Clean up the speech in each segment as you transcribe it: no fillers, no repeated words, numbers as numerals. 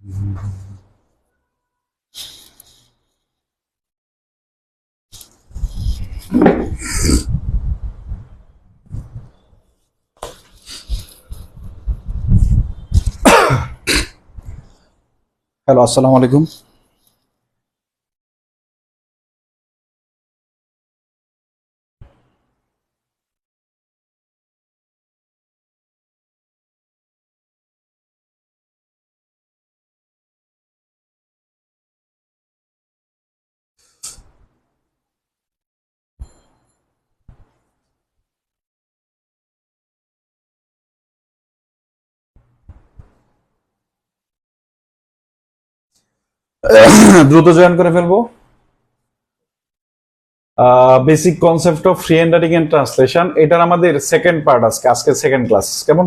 Hello, আসসালামু আলাইকুম। দ্রুত জয়েন করে ফেলবো। Basic concept of free hand writing and translation, এটার আমাদের সেকেন্ড পার্ট আজকে সেকেন্ড ক্লাস। কেমন?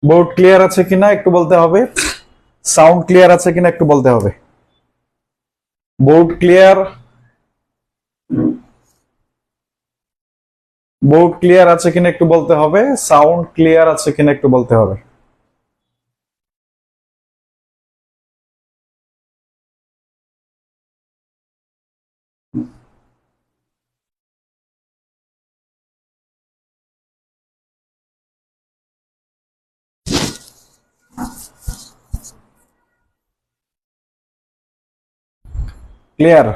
বোর্ড ক্লিয়ার আছে কিনা একটু বলতে হবে, সাউন্ড ক্লিয়ার আছে কিনা একটু বলতে হবে। বোর্ড ক্লিয়ার, বোর্ড ক্লিয়ার আছে কিনা একটু বলতে হবে, সাউন্ড ক্লিয়ার আছে কিনা একটু বলতে হবে। ক্লিয়ার?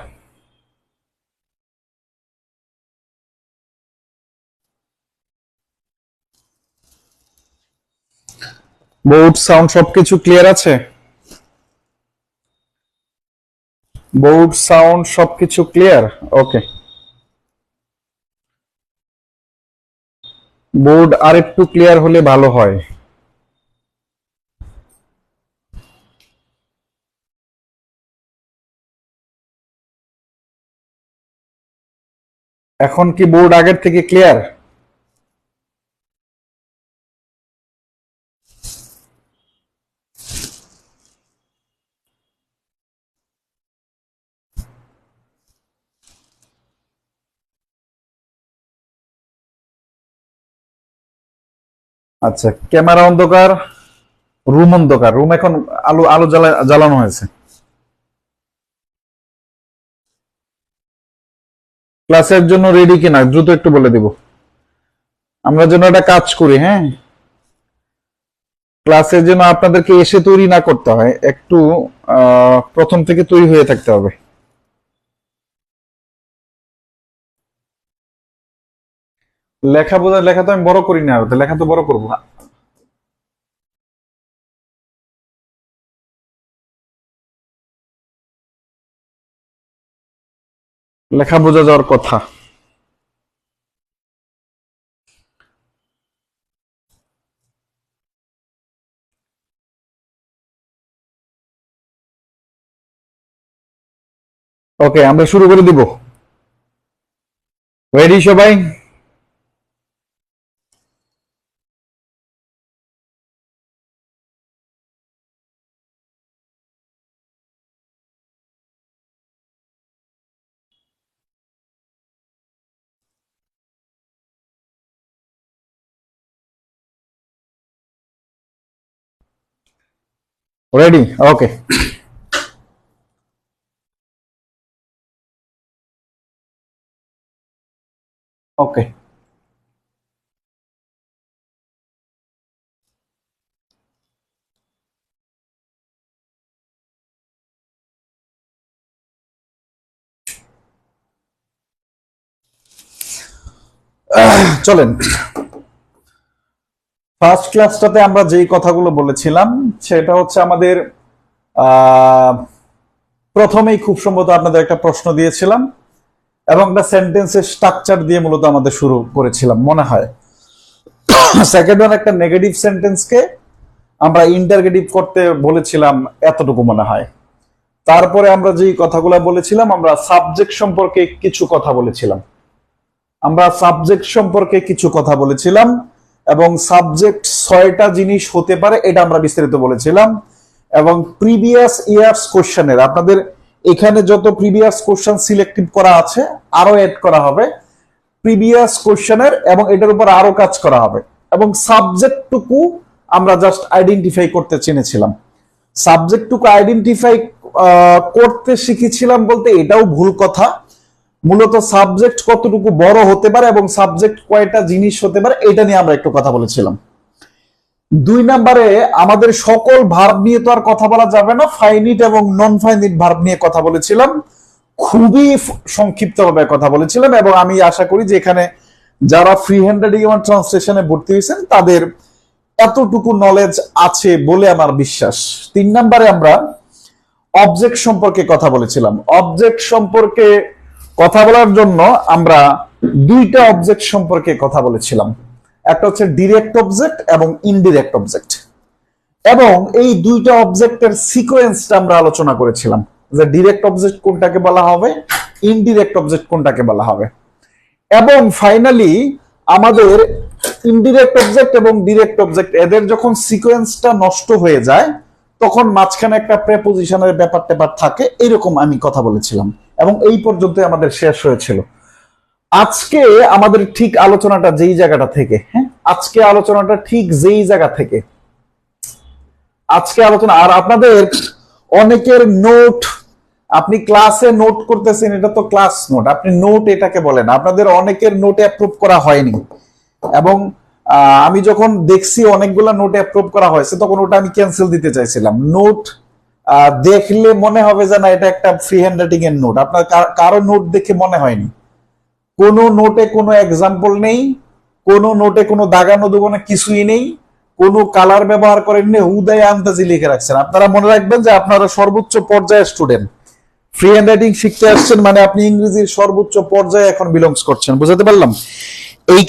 বোর্ড সাউন্ড সবকিছু ক্লিয়ার আছে? বোর্ড সাউন্ড সবকিছু ক্লিয়ার? ওকে। বোর্ড আর একটু ক্লিয়ার হলে ভালো হয়। এখন কি বোর্ড আগের থেকে ক্লিয়ার? আচ্ছা, ক্যামেরা অন্ধকার, রুম অন্ধকার, রুম এখন আলো আলো জ্বালানো হয়েছে। ক্লাসের জন্য রেডি কিনা দ্রুত একটু বলে দিব, আমরা যেন একটা কাজ করি। হ্যাঁ, ক্লাসের জন্য আপনাদেরকে এসে তৈরি না করতে হয়, একটু প্রথম থেকে তৈরি হয়ে থাকতে হবে। লেখা বোঝা, লেখা তো আমি বড় করি না, লেখা তো বড় করবো। লেখা বোঝা যাওয়ার কথা। ওকে, আমরা শুরু করে দিব। রেডি সবাই? রেডি? ওকে। ওকে, চলেন। ফার্স্ট ক্লাসটাতে আমরা যেই কথাগুলো বলেছিলাম সেটা হচ্ছে আমাদের প্রথমেই খুব সম্ভবত আপনাদের একটা প্রশ্ন দিয়েছিলাম এবং একটা সেন্টেন্সের স্ট্রাকচার দিয়ে মূলত আমাদের শুরু করেছিলাম মনে হয়। সেকেন্ড ওয়ান একটা নেগেটিভ সেন্টেন্সকে আমরা ইন্টারগেটিভ করতে বলেছিলাম, এতটুকু মনে হয়। তারপরে আমরা যেই কথাগুলো বলেছিলাম, আমরা সাবজেক্ট সম্পর্কে কিছু কথা বলেছিলাম, এবং সাবজেক্ট 6টা জিনিস হতে পারে এটা আমরা বিস্তারিত বলেছিলাম। এবং প্রিভিয়াস ইয়ার্স কোশ্চেনের আপনাদের এখানে যত প্রিভিয়াস কোশ্চেন সিলেক্টিভ করা আছে আরো এড করা হবে প্রিভিয়াস কোশ্চেনের, এবং এটার উপর আরো কাজ করা হবে। এবং সাবজেক্টটুকু আমরা জাস্ট আইডেন্টিফাই করতে চিনেছিলাম। সাবজেক্টটুকু আইডেন্টিফাই করতে শিখেছিলাম বলতে এটাও ভুল কথা। মূলত সাবজেক্ট কতটুকু বড় হতে পারে এবং সাবজেক্ট কয়টা জিনিস হতে পারে এটা নিয়ে আমরা একটু কথা বলেছিলাম। 2 নম্বরে আমাদের সকল ভার্ব নিয়ে তো আর কথা বলা যাবে না, ফাইনিট এবং নন ফাইনিট ভার্ব নিয়ে কথা বলেছিলাম, খুবই সংক্ষিপ্তভাবে কথা বলেছিলাম, এবং আমি আশা করি যে এখানে যারা ফ্রি হ্যান্ড রাইটিং এবং ট্রান্সলেশনে ভর্তি হয়েছেন তাদের এতটুকু নলেজ আছে বলে আমার বিশ্বাস। 3 নম্বরে আমরা অবজেক্ট সম্পর্কে কথা বলেছিলাম। অবজেক্ট সম্পর্কে কথা বলার জন্য আমরা 2টা অবজেক্ট সম্পর্কে কথা বলেছিলাম, একটা হচ্ছে ডিরেক্ট অবজেক্ট এবং ইনডিরেক্ট অবজেক্ট, এবং এই 2টা অবজেক্টের সিকোয়েন্সটা আমরা আলোচনা করেছিলাম যে ডিরেক্ট অবজেক্ট কোনটাকে বলা হবে, ইনডিরেক্ট অবজেক্ট কোনটাকে বলা হবে। এবং ফাইনালি আমাদের ইনডিরেক্ট অবজেক্ট এবং ডিরেক্ট অবজেক্ট এদের যখন সিকোয়েন্সটা নষ্ট হয়ে যায় তখন মাঝখানে একটা প্রেপোজিশনের ব্যাপার ট্যাপার থাকে, এরকম আমি কথা বলেছিলাম, এবং এই পর্যন্ত আমাদের শেষ হয়েছিল। আজকে আমাদের ঠিক আলোচনাটা যেই জায়গাটা থেকে, হ্যাঁ আজকে আলোচনাটা ঠিক যেই জায়গা থেকে আজকে আলোচনা, আর আপনাদের অনেকের নোট, আপনি ক্লাসে নোট করতেছেন, এটা তো ক্লাস নোট, আপনি নোট এটাকে বলেন, আপনাদের অনেকের নোট অ্যাপ্রুভ করা হয়নি, এবং আমি যখন দেখছি অনেকগুলা নোট অ্যাপ্রুভ করা হয়েছে তখন ওটা আমি ক্যান্সেল দিতে চাইছিলাম। নোট দেখলে মনে হবে যে না এটা একটা ফ্রি হ্যান্ড রাইটিং এর নোট, আপনার কারো নোট দেখে মনে হয়নি, কোনো নোটে কোনো এক্সাম্পল নেই, কোনো নোটে কোনো দাগানো দুগানো কিছুই নেই, কোনো কালার ব্যবহার করেননি, হুদায় আন্দাজি লিখে রাখছেন। আপনারা মনে রাখবেন যে আপনারা সর্বোচ্চ পর্যায়ের স্টুডেন্ট, ফ্রি হ্যান্ড রাইটিং শিখতে আসছেন মানে আপনি ইংরেজির সর্বোচ্চ পর্যায়ে এখন বিলংস করছেন, বুঝাতে পারলাম? এই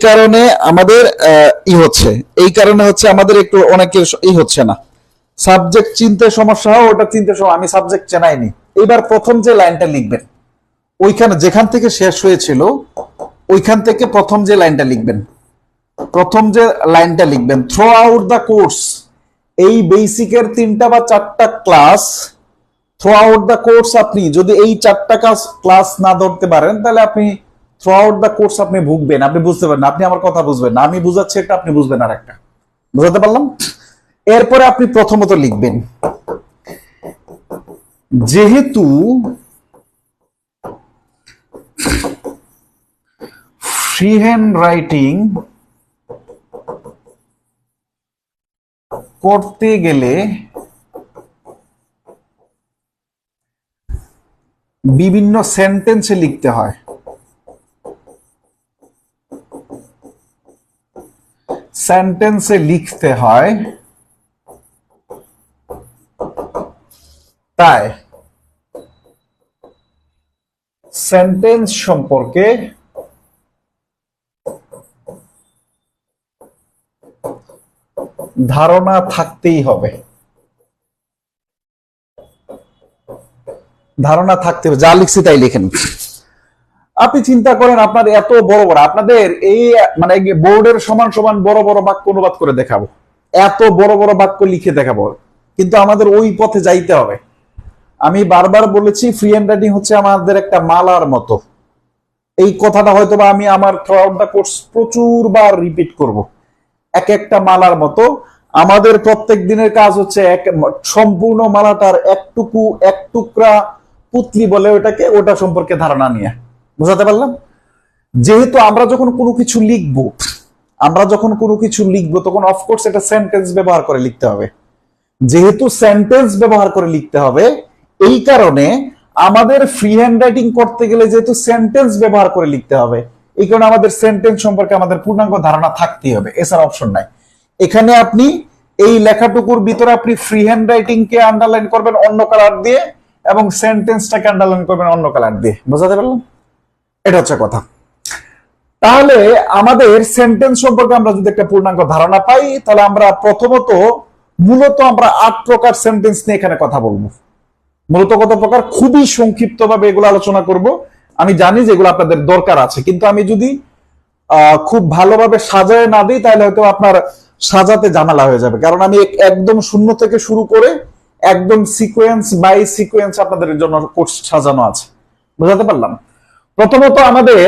কারণে আমাদের এই কারণে হচ্ছে আমাদের একটু অনেকের হচ্ছে না, সাবজেক্ট চিনতে সমস্যা হয়, ওটা চিনতে সময় আমি সাবজেক্ট চেনাইনি। এবার প্রথম যে লাইনটা লিখবেন ওইখানে যেখান থেকে শেষ হয়েছিল ওইখান থেকে প্রথম যে লাইনটা লিখবেন, থ্রু আউট দ্য কোর্স, এই বেসিকের 3টা বা 4টা class, through out the course আপনি যদি এই 4টা ক্লাস না ধরতে পারেন তাহলে আপনি থ্রু আউট দ্য কোর্স আপনি ভুগবেন, আপনি বুঝতে পারেন না, আপনি আমার কথা বুঝবেন না, আমি বুঝাচ্ছি একটা আপনি বুঝবেন আর একটা, বুঝাতে পারলাম? এরপরে আপনি প্রথমত লিখবেন যেহেতু ফ্রি হ্যান্ড রাইটিং করতে গেলে বিভিন্ন সেন্টেন্সে লিখতে হয়, তাই সেন্টেন্স সম্পর্কে ধারণা থাকতেই হবে, যা লিখছি তাই লিখেন। আপনি চিন্তা করেন আপনার এত বড় বড়, আপনাদের এই মানে বোর্ডের সমান সমান বড় বড় বাক্য অনুবাদ করে দেখাবো, এত বড় বড় বাক্য লিখে দেখাবো, কিন্তু আমাদের ওই পথে যাইতে হবে। আমি বারবার বলেছি ফ্রি হ্যান্ড রাইটিং হচ্ছে আমাদের একটা মালার মতো, এই কথাটা হয়তো বা আমি আমার থ্রু আউট দ্য কোর্স প্রচুর বার রিপিট করব। এক একটা মালার মতো আমাদের প্রত্যেক দিনের কাজ হচ্ছে সম্পূর্ণ মালাটার এক টুকরা পুতলি বলে ওটাকে, ওটা সম্পর্কে ধারণা নিয়ে, বুঝাতে পারলাম? যেহেতু আমরা যখন কোনো কিছু লিখবো তখন অফকোর্স এটা সেন্টেন্স ব্যবহার করে লিখতে হবে, যেহেতু সেন্টেন্স ব্যবহার করে লিখতে হবে এই কারণে আমাদের ফ্রি হ্যান্ড রাইটিং করতে গেলে যেহেতু সেন্টেন্স ব্যবহার করে লিখতে হবে এই কারণে আমাদের সেন্টেন্স সম্পর্কে আমাদের পূর্ণাঙ্গ ধারণা থাকতেই হবে, এছাড়া অপশন নাই। এখানে আপনি এই লেখাটুকুর ভিতরে আপনি ফ্রি হ্যান্ড রাইটিং কে আন্ডারলাইন করবেন অন্য কালার দিয়ে এবং সেন্টেন্সটাকে আন্ডারলাইন করবেন অন্য কালার দিয়ে, বুঝাতে পারলাম? এটা হচ্ছে কথা। তাহলে আমাদের সেন্টেন্স সম্পর্কে আমরা যদি একটা পূর্ণাঙ্গ ধারণা পাই তাহলে আমরা মূলত আমরা 8 প্রকার সেন্টেন্স নিয়ে এখানে কথা বলবো। মূলত কত প্রকার, খুবই সংক্ষিপ্ত ভাবে এগুলো আলোচনা করব। আমি জানি যে এগুলো আপনাদের দরকার আছে, কিন্তু আমি যদি খুব ভালোভাবে সাজায় না দিই তাহলে হয়তো আপনার সাজাতে ঝামেলা হয়ে যাবে, কারণ আমি একদম শূন্য থেকে শুরু করে একদম সিকোয়েন্স বাই সিকোয়েন্স আপনাদের জন্য কোর্স সাজানো আছে, বুঝাতে পারলাম? প্রথমত আমাদের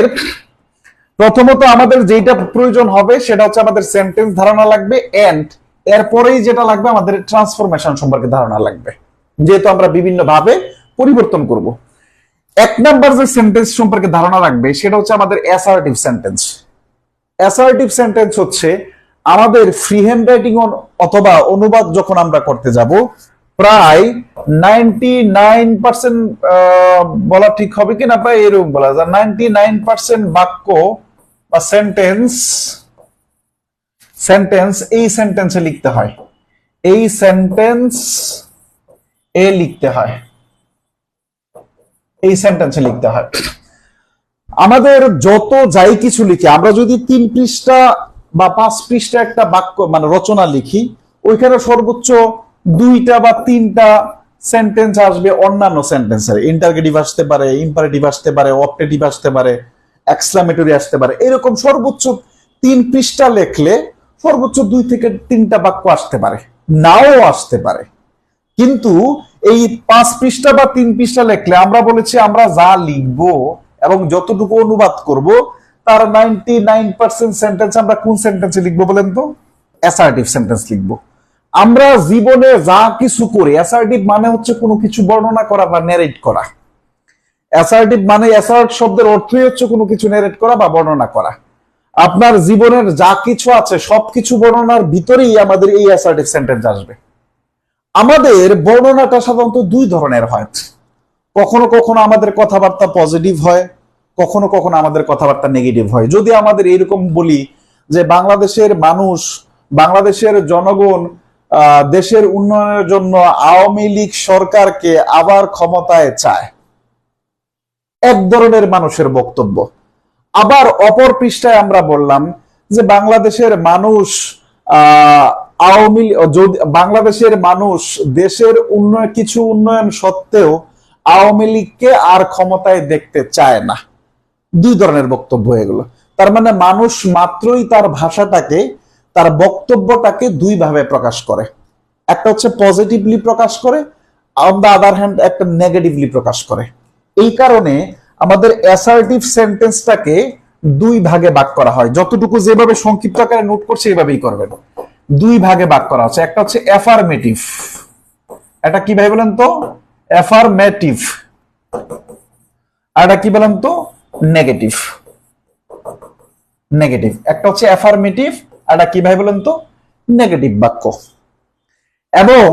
প্রথমত আমাদের যেটা প্রয়োজন হবে সেটা হচ্ছে আমাদের সেন্টেন্স ধারণা লাগবে, এন্ড এরপরেই যেটা লাগবে আমাদের ট্রান্সফরমেশন সম্পর্কে ধারণা লাগবে, যেহেতু আমরা বিভিন্ন ভাবে পরিবর্তন করব। এক নাম্বার যে সেন্টেন্স সম্পর্কে ধারণা লাগবে সেটা হচ্ছে আমাদের অ্যাসার্টিভ সেন্টেন্স। অ্যাসার্টিভ সেন্টেন্স হচ্ছে আমাদের ফ্রি হ্যান্ড রাইটিং অথবা অনুবাদ যখন আমরা করতে যাব, প্রায় 99% বলা ঠিক হবে কিনা, প্রায় এরকম বলা যায় 99% বাক্য বা সেন্টেন্স এই সেন্টেন্সে লিখতে হয়, এই সেন্টেন্স এ লিখতে হয়, এই সেন্টেন্সে লিখতে হয়। আমাদের যত যাই কিছু লিখি, আমরা যদি 3 পৃষ্ঠা বা 5 পৃষ্ঠা একটা বাক্য মানে রচনা লিখি, ওইখানে সর্বোচ্চ 2টা বা 3টা সেন্টেন্স আসবে অন্যান্য সেন্টেন্সের। ইন্টারগেটিভ আসতে পারে, ইম্পারেটিভ আসতে পারে, অপটেটিভ আসতে পারে, এক্সক্লামেটরি আসতে পারে। এরকম সর্বোচ্চ 3 পৃষ্ঠা লেখলে সর্বোচ্চ 2 থেকে 3টা বাক্য আসতে পারে, নাও আসতে পারে। কিন্তু এই 5 পৃষ্ঠা বা 3 পৃষ্ঠা লেখলে আমরা বলেছি আমরা যা লিখবো এবং যতটুকু অনুবাদ করব তার 99% সেন্টেন্স আমরা কোন সেন্টেন্সে লিখবো বলেন তো? অ্যাসার্টিভ সেন্টেন্স লিখবো। আমরা জীবনে যা কিছু করি, অ্যাসার্টিভ মানে হচ্ছে কোনো কিছু বর্ণনা করা বা ন্যারেট করা। অ্যাসার্টিভ মানে অ্যাসার্ট শব্দের অর্থই হচ্ছে কোনো কিছু ন্যারেট করা বা বর্ণনা করা। আপনার জীবনের যা কিছু আছে সবকিছু বর্ণনার ভিতরেই আমাদের এই অ্যাসার্টিভ সেন্টেন্স আসবে। আমাদের বর্ণনাটা সাধারণত 2 ধরনের হয়। কখনো কখনো আমাদের কথাবার্তা পজিটিভ হয়, কখনো কখনো আমাদের কথাবার্তা নেগেটিভ হয়। যদি আমাদের এরকম বলি যে বাংলাদেশের মানুষ, বাংলাদেশের জনগণ দেশের উন্নয়নের জন্য আওয়ামী লীগ সরকারকে আবার ক্ষমতায় চায়, এক ধরনের মানুষের বক্তব্য। আবার অপর পৃষ্ঠায় আমরা বললাম যে বাংলাদেশের মানুষ বাংলাদেশের মানুষ দেশের কিছু উন্নয়ন সত্ত্বেও আওয়ামী লীগকে আর ক্ষমতায় দেখতে চায় না। 2 ধরনের বক্তব্য এগুলো। তার মানে মানুষ মাত্রই তার ভাষাটাকে, তার বক্তব্যটাকে 2 ভাবে প্রকাশ করে। একটা হচ্ছে পজিটিভলি প্রকাশ করে, অন দ্য আদার হ্যান্ড একটা নেগেটিভলি প্রকাশ করে। এই কারণে আমাদের অ্যাসার্টিভ সেন্টেন্সটাকে 2 ভাগে ভাগ করা হয়। যতটুকু যেভাবে সংক্ষিপ্ত আকারে নোট করছে এইভাবেই করবেন। 2 ভাগে ভাগ করা হচ্ছে। একটা হচ্ছে অ্যাফার্মেটিভ, এটা কি ভাই বলেন তো? অ্যাফার্মেটিভ। আর এটা কি বলেন তো? নেগেটিভ। নেগেটিভ। একটা হচ্ছে অ্যাফার্মেটিভ, আর এটা কি ভাই বলেন তো? নেগেটিভ বাক্য। এবং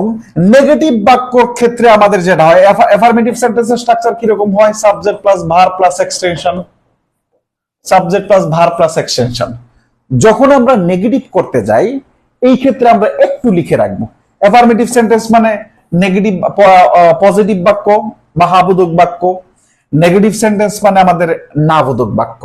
নেগেটিভ বাক্যর ক্ষেত্রে আমাদের যেটা হয়, অ্যাফার্মেটিভ সেন্টেন্সের স্ট্রাকচার কি রকম হয়? Subject plus verb plus extension, subject plus verb plus extension. যখন আমরা নেগেটিভ করতে যাই এই ক্ষেত্রে আমরা একটু লিখে রাখবো। অ্যাফার্মেটিভ সেন্টেন্স মানে নেগেটিভ পজিটিভ বাক্য বা হাবোধক বাক্য, নেগেটিভ সেন্টেন্স মানে আমাদের নাবোধক বাক্য।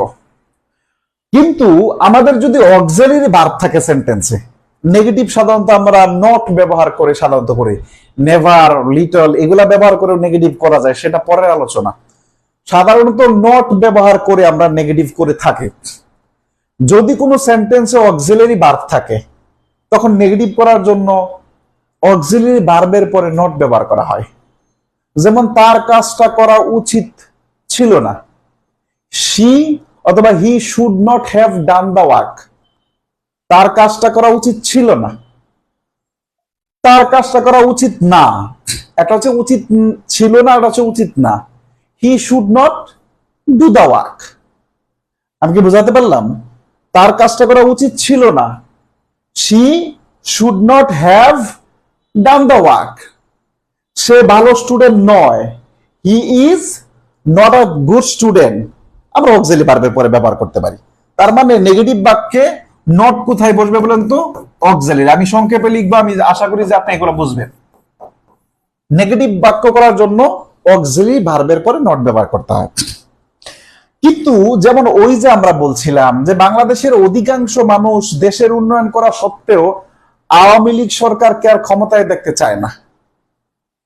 কিন্তু আমাদের যদি অক্সিলারি ভার্ব থাকে সেন্টেন্সে, নেগেটিভ সাধারণত আমরা নট ব্যবহার করে সাধারণত করি, নেভার, লিটল এগুলা ব্যবহার করে নেগেটিভ করা যায়, সেটা পরের আলোচনা। সাধারণত নট ব্যবহার করে আমরা নেগেটিভ করে থাকি। যদি কোনো সেন্টেন্সে অক্সিলারি ভার্ব থাকে তখন নেগেটিভ করার জন্য অক্সিলারি ভার্বের পরে নট ব্যবহার করা হয়। যেমন তার কাজটা করা উচিত ছিল না, শি অথবা he should not have done the work. তার কাজটা করা উচিত ছিল না, তার কাজটা করা উচিত না। একটা হচ্ছে উচিত ছিল না, একটা হচ্ছে উচিত না। He should not do the work. আমি কি বোঝাতে পারলাম? তার কাজটা করা উচিত ছিল না, she should not have done the work. সে ভালো স্টুডেন্ট নয়, he is not a good student. আমরা অক্সিলারি ভার্বের পরে ব্যবহার করতে পারি। তার মানে নেগেটিভ বাক্যে নট কোথায় বসবে বলেন তো? অক্সিলারি। আমি সংক্ষেপে লিখবো, আমি আশা করি যে আপনি এগুলো বুঝবেন। নেগেটিভ বাক্য করার জন্য অক্সিলারি ভার্বের পরে নট ব্যবহার করতে হয়। কিন্তু যেমন ওই যে আমরা বলছিলাম যে বাংলাদেশের অধিকাংশ মানুষ দেশের উন্নয়ন করা সত্ত্বেও আওয়ামী লীগ সরকারকে আর ক্ষমতায় দেখতে চায় না,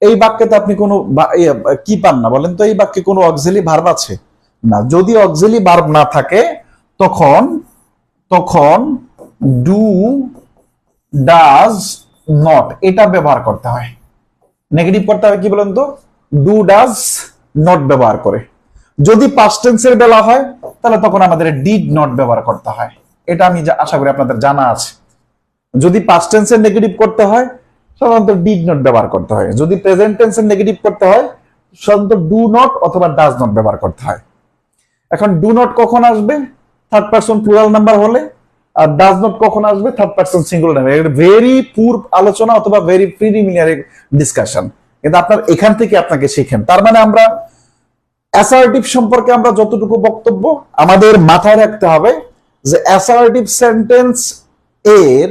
এই বাক্যে আপনি কোনো কি পান না বলেন তো? এই বাক্যে কোনো অক্সিলারি ভার্ব আছে না। যদি অক্সিলারি ভার্ব না থাকে তখন ডু, ডাজ, নট এটা ব্যবহার করতে হয়। নেগেটিভ করতে হবে কি বলেন তো? ডু, ডাজ, নট ব্যবহার করে। যদি পাস্ট টেন্সের বেলা হয় তাহলে তখন আমাদের ডিড নট ব্যবহার করতে হয়। এটা আমি আশা করি আপনাদের জানা আছে। যদি পাস্ট টেন্সের নেগেটিভ করতে হয় সাধারণত ডিড নট ব্যবহার করতে হয়। যদি প্রেজেন্ট টেন্সের নেগেটিভ করতে হয় সাধারণত ডু নট অথবা ডাজ নট ব্যবহার করতে হয়। এখন ডু নট কখন আসবে? থার্ড পারসন প্লুরাল নাম্বার হলে। আর ডাজ নট কখন আসবে? Third person singular number. Very পূর্ব আলোচনা অথবা ভেরি প্রিলিমিনারি ডিসকাশন, কিন্তু আপনার এখান থেকে আপনাকে শিখেন। তার মানে আমরা অ্যাসার্টিভ সম্পর্কে আমরা যতটুকু বক্তব্য আমাদের মাথায় রাখতে হবে যে অ্যাসার্টিভ সেন্টেন্স এর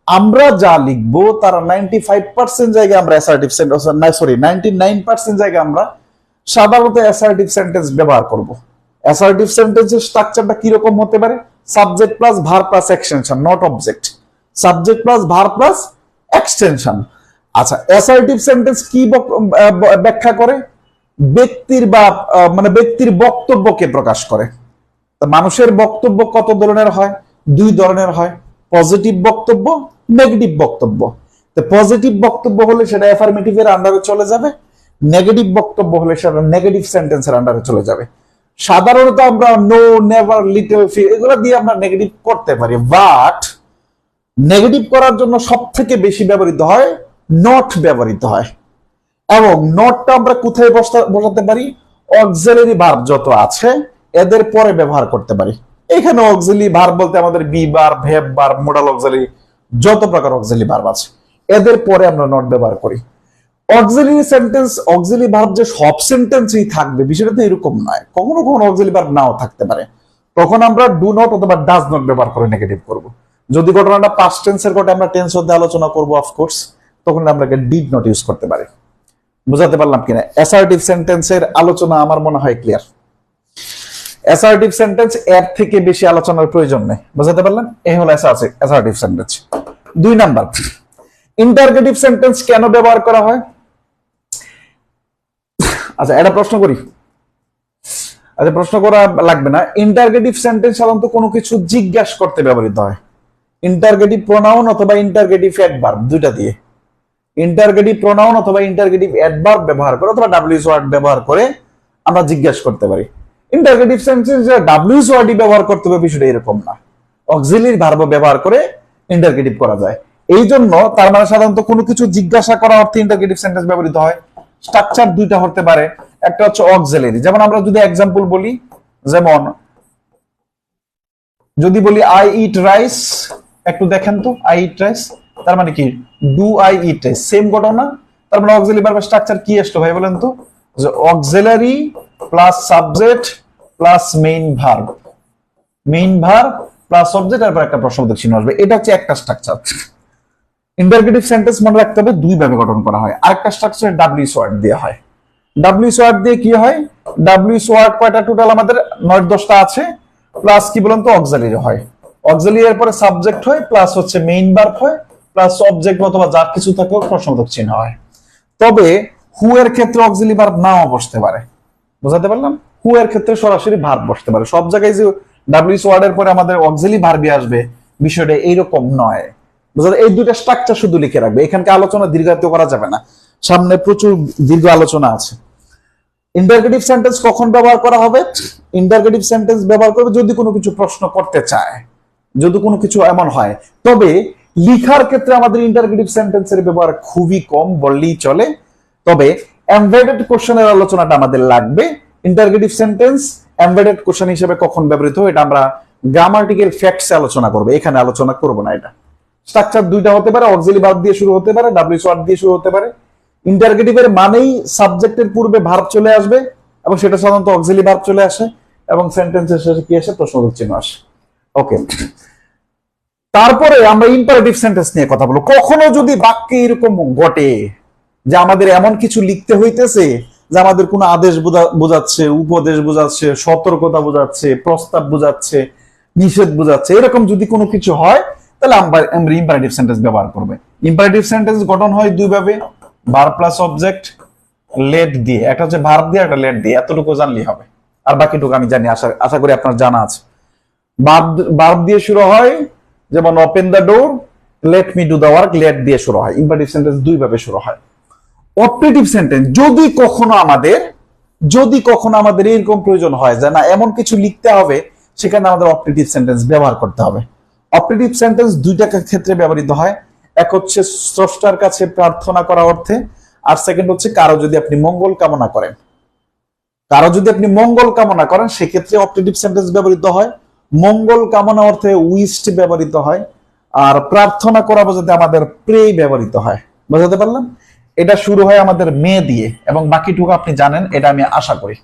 আমরা যা লিখবো তার 95% জায়গায় আমরা অ্যাসার্টিভ সেন্টেন্স, না সরি 99% জায়গায় আমরা সাধারণত অ্যাসার্টিভ সেন্টেন্স ব্যবহার করব। অ্যাসার্টিভ সেন্টেন্সের স্ট্রাকচারটা কি রকম হতে পারে? Subject plus verb plus extension, not object. Subject plus verb plus extension. আচ্ছা, অ্যাসার্টিভ সেন্টেন্স কি ব্যাখ্যা করে? ব্যক্তির বা মানে ব্যক্তির বক্তব্যকে প্রকাশ করে। মানুষের বক্তব্য কত ধরনের হয়? দুই ধরনের হয়, পজিটিভ বক্তব্য, নেগেটিভ বক্তব্য। তো পজিটিভ বক্তব্য হলে সেটা অ্যাফার্মেটিভ এর আন্ডারে চলে যাবে, নেগেটিভ বক্তব্য হলে সেটা নেগেটিভ সেন্টেন্সের আন্ডারে চলে যাবে। সাধারণত আমরা নো, নেভার, লিটল, ফিউ এগুলো দিয়ে আমরা নেগেটিভ করতে পারি, বাট নেগেটিভ করার জন্য সব থেকে বেশি ব্যবহৃত হয় নট ব্যবহৃত হয়। এবং নটটা আমরা কোথায় বসাতে পারি? অক্সিলারি ভার্ব যত আছে এদের পরে ব্যবহার করতে পারি। এখানে অক্সিলারি ভার্ব বলতে আমাদের be verb, web verb, modal auxiliary যত প্রকার অক্সিলারি ভার্ব আছে এদের পরে আমরা নট ব্যবহার করি। অক্সিলারি সেন্টেন্স, অক্সিলারি ভার্ব যে সব সেন্টেন্সেই থাকবে বিষয়টা তো এরকম নয়, কখনো কখনো অক্সিলারি ভার্ব নাও থাকতে পারে। তখন আমরা ডু নট অথবা ডাজ নট ব্যবহার করে নেগেটিভ করব। যদি ঘটনাটা পাস্ট টেন্সের ঘটে আমরা টেন্স অধ্যে আলোচনা করব অফকোর্স, তখন আমরা ডিড নট ইউজ করতে পারি। বুঝাতে পারলাম কিনা? অ্যাসার্টিভ সেন্টেন্সের আলোচনা আমার মনে হয় ক্লিয়ার। অ্যাসার্টিভ সেন্টেন্স এর থেকে বেশি আলোচনার প্রয়োজন নেই। বুঝাতে পারলাম? এই হলো assertive sentence. 2 number, interrogative sentence কেন ব্যবহার করা হয়? আচ্ছা, এটা প্রশ্ন করি। আচ্ছা, প্রশ্ন করা লাগবে না। ইন্টারগেটিভ সেন্টেন্স সাধারণত কোনো কিছু জিজ্ঞাসা করতে ব্যবহৃত হয়। ইন্টারগেটিভ প্রোনাউন অথবা ইন্টারগেটিভ অ্যাডভার্ব দুইটা দিয়ে। ইন্টারগেটিভ প্রোনাউন অথবা ইন্টারগেটিভ অ্যাডভার্ব ব্যবহার করে অথবা ডাব্লিউএস ওয়ার্ড ব্যবহার করে আমরা জিজ্ঞাসা করতে পারি। ইন্টারগেটিভ সেন্টেন্সে ডাব্লিউএস ওয়ার্ডই ব্যবহার করতে হবে বিষয়টা এরকম না, অক্সিলারি ভার্ব ব্যবহার করে ইন্টারগেটিভ করা যায়। এই জন্য তার মানে সাধারণত কোনো কিছু জিজ্ঞাসা করা অর্থে ইন্টারগেটিভ সেন্টেন্স ব্যবহৃত হয়। স্ট্রাকচার দুইটা হতে পারে, একটা হচ্ছে অক্সিলারি। যেমন আমরা যদি एग्जांपल বলি, যেমন যদি বলি আই ইট রাইস, একটু দেখেন তো আই ইট রাইস তার মানে কি? Do I eat rice, same ঘটনা। তার মানে অক্সিলারি ভার্বের স্ট্রাকচার কি আসলো ভাই বলেন তো? যে auxiliary plus subject plus main verb, main verb plus subject, তারপর একটা প্রশ্নবোধক চিহ্ন আসবে। এটা হচ্ছে একটা স্ট্রাকচার। ইন্টারগেটিভ সেন্টেন্স মনে রাখতে হবে দুই ভাবে গঠন করা হয়। আরেকটা স্ট্রাকচার ডাব্লিউএস ওয়ার্ড দেওয়া হয়। ডাব্লিউএস ওয়ার্ড দিয়ে কি হয়? ডাব্লিউএস ওয়ার্ড কয়টা টোটাল আমাদের? 9-10টা আছে, প্লাস কি বলেন তো অক্সিলারি হয়। অক্সিলারি এর পরে সাবজেক্ট হয়, প্লাস হচ্ছে মেইন ভার্ব হয়, প্লাস অবজেক্ট অথবা যা কিছু থাকে প্রশ্নবোধক চিহ্ন হয়। তবে হু এর ক্ষেত্রে অক্সিলারি ভার্ব নাও বসতে পারে। বুঝাতে পারলাম? হু এর ক্ষেত্রে সরাসরি ভার্ব বসতে পারে। সব জায়গায় যে ডাব্লিউএস ওয়ার্ড এর পরে আমাদের অক্সিলারি ভার্বই আসবে বিষয়টা এইরকম নয়। বুঝাতে এই দুইটা স্ট্রাকচার শুধু লিখে রাখবে। এখানকে আলোচনা দীর্ঘায়িত করা যাবে না, সামনে প্রচুর দীর্ঘ আলোচনা আছে। ইন্টারগেটিভ সেন্টেন্স কখন ব্যবহার করা হবে? ইন্টারগেটিভ সেন্টেন্স ব্যবহার করবে যদি কোনো কিছু প্রশ্ন করতে চায়, যদি কোনো কিছু এমন হয়। তবে লিখার ক্ষেত্রে আমাদের ইন্টারগেটিভ সেন্টেন্সের ব্যবহার খুবই কম বললেই চলে। তবে এমবেডেড কোশ্চেনের আলোচনাটা আমাদের লাগবে। ইন্টারগেটিভ সেন্টেন্স এমবেডেড কোশ্চেন হিসেবে কখন ব্যবহৃত হয় এটা আমরা গ্রামাটিক্যাল ফ্যাক্টস আলোচনা করব, এখানে আলোচনা করব না। এটা স্ট্রাকচার দুইটা হতে পারে, অক্সিলারি ভার্ব দিয়ে শুরু হতে পারে, ডাব্লিউএস ওয়ার্ড দিয়ে শুরু হতে পারে। ইন্টারগেটিভের মানেই সাবজেক্টের পূর্বে ভার্ব চলে আসবে এবং সেটা সাধারণত অক্সিলারি ভার্ব চলে আসে এবং সেন্টেন্সের শেষে কি আসে? প্রশ্নবোধক চিহ্ন আসে। ওকে, তারপরে আমরা ইম্পারেটিভ সেন্টেন্স নিয়ে কথা বলবো। কখনো যদি বাক্যে এরকম ঘটে যে আমাদের এমন কিছু লিখতে হইতেছে যে আমাদের কোনো আদেশ বোঝাচ্ছে, উপদেশ বোঝাচ্ছে, সতর্কতা বোঝাচ্ছে, প্রস্তাব বোঝাচ্ছে, নিষেধ বোঝাচ্ছে, এরকম যদি কোনো কিছু হয় তাহলে আমরা ইম্পারেটিভ সেন্টেন্স ব্যবহার করবে। ইম্পারেটিভ সেন্টেন্স গঠন হয় দুই ভাবে, ভার্ব প্লাস অবজেক্ট, লেট দিয়ে। একটা হচ্ছে ভার্ব দিয়ে, একটা লেট দিয়ে। এতটুকু জানলেই হবে, আর বাকিটুকু আমি জানি, আশা করি আপনার জানা আছে। ভার্ব দিয়ে শুরু হয়, যেমন open the door, let me do the work, let দিয়ে শুরু হয়। ইম্পারেটিভ সেন্টেন্স দুই ভাবে শুরু হয়। অপারেটিভ সেন্টেন্স যদি কখনো আমাদের যদি কখনো আমাদের এরকম প্রয়োজন হয় যে না এমন কিছু লিখতে হবে, সেখানে আমাদের অপারেটিভ সেন্টেন্স ব্যবহার করতে হবে। অপারেটিভ সেন্টেন্স দুইটা ক্ষেত্রে ব্যবহৃত হয়, এক হচ্ছে স্রষ্টার কাছে প্রার্থনা করা অর্থে, আর সেকেন্ড হচ্ছে কারো যদি আপনি মঙ্গল কামনা করেন, সেক্ষেত্রে অপারেটিভ সেন্টেন্স ব্যবহৃত হয়। মঙ্গল কামনা অর্থে উইস্ট ব্যবহৃত হয়, আর প্রার্থনা করা বোঝাতে আমাদের প্রে ব্যবহৃত হয়। বোঝাতে পারলাম? এটা শুরু হয় আমাদের মে দিয়ে, এবং বাকিটুকু আপনি জানেন, এটা আমি আশা করি।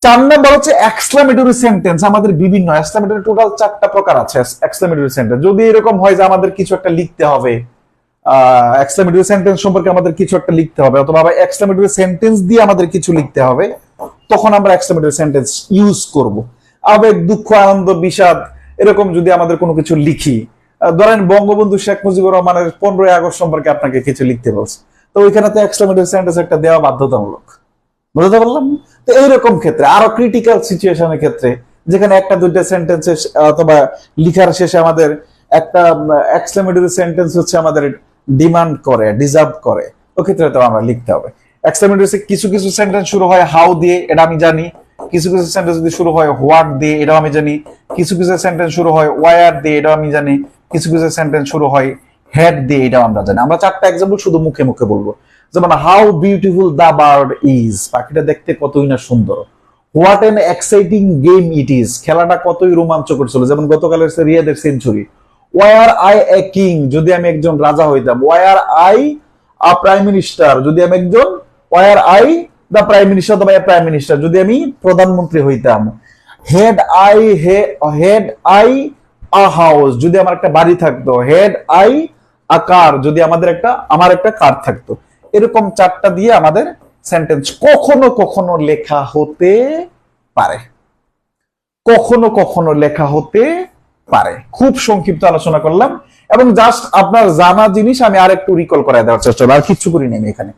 4 নম্বর হচ্ছে এক্সক্লামেটরি সেন্টেন্স। আমাদের বিভিন্ন এক্সক্লামেটরি টোটাল 4টা প্রকার আছে এক্সক্লামেটরি সেন্টেন্স। যদি এরকম হয় যে আমাদের কিছু একটা লিখতে হবে, এক্সক্লামেটরি সেন্টেন্স সম্পর্কে আমাদের কিছু একটা লিখতে হবে, অথবা এক্সক্লামেটরি সেন্টেন্স দিয়ে আমাদের কিছু লিখতে হবে, তখন আমরা এক্সক্লামেটরি সেন্টেন্স ইউজ করব। আবেগ, দুঃখ, আনন্দ, বিষাদ, এরকম যদি আমাদের কোনো কিছু লিখি, ধরেন বঙ্গবন্ধু শেখ মুজিবুর রহমানের 15ই আগস্ট সম্পর্কে আপনাকে কিছু লিখতে বলছে, তো ওইখানে তো এক্সক্লামেটরি সেন্টেন্স একটা দেওয়া বাধ্যতামূলক। বুঝতে পারলাম? তো এইরকম ক্ষেত্রে, আরো ক্রিটিক্যাল সিচুয়েশনের ক্ষেত্রে, যেখানে একটা দুইটা সেন্টেন্স অথবা লিখার শেষে আমাদের একটা এক্সক্লামেটরি সেন্টেন্স হচ্ছে আমাদের ডিমান্ড করে, ডিজার্ভ করে, ওই ক্ষেত্রে তো আমরা লিখতে হবে। এক্সক্লামেটরি কিছু কিছু সেন্টেন্স শুরু হয় হাউ দিয়ে, এটা আমি জানি। কিছু কিছু সেন্টেন্স যদি শুরু হয় হোয়াট দিয়ে, এটাও আমি জানি। কিছু কিছু সেন্টেন্স শুরু হয় ওয়ার দিয়ে, এটাও আমি জানি। কিছু কিছু সেন্টেন্স শুরু হয় হেড দিয়ে, এটাও আমরা জানি। আমরা 4টা এক্সাম্পল শুধু মুখে মুখে বলবো। যেমন how beautiful the bird is, পাখিটা দেখতে কতই না সুন্দর। What an exciting game it is, খেলাটা কতই রোমাঞ্চকর ছিল, যেমন গতকালের রিয়াদের century. Were I a king, যদি আমি একজন রাজা হইতাম। Were I a prime minister, যদি আমি একজন, were I the prime minister অথবা প্রাইম মিনিস্টার, যদি আমি প্রধানমন্ত্রী হইতাম। হেড আই আ হাউস, যদি আমার একটা বাড়ি থাকতো। হেড আই আ কার, যদি আমার একটা কার থাকতো। এরকম 4টা দিয়ে আমাদের সেন্টেন্স কখনো কখনো লেখা হতে পারে, কখনো কখনো লেখা হতে পারে। খুব সংক্ষিপ্ত আলোচনা করলাম, এবং জাস্ট আপনার জানা জিনিস আমি আর একটু রিকল করাই দেওয়ার চেষ্টা করব, আর কিচ্ছু করি নাই এখানে।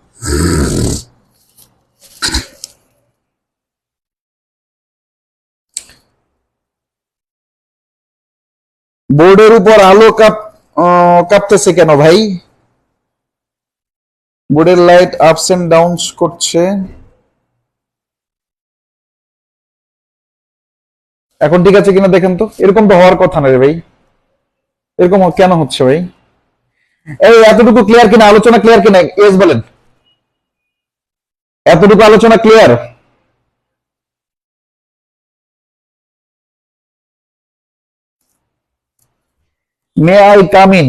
বোর্ডের উপর আলো কাঁপতেছে কেন ভাই? বোর্ডের লাইট আপস এন্ড ডাউনস করছে। এখন ঠিক আছে কিনা দেখেন তো। এরকম তো হওয়ার কথা না রে ভাই, এরকম কেন হচ্ছে ভাই? এই এতটুকু ক্লিয়ার কিনা? আলোচনা ক্লিয়ার কিনা? এস বলেন, এতটুকু আলোচনা clear? May I come in,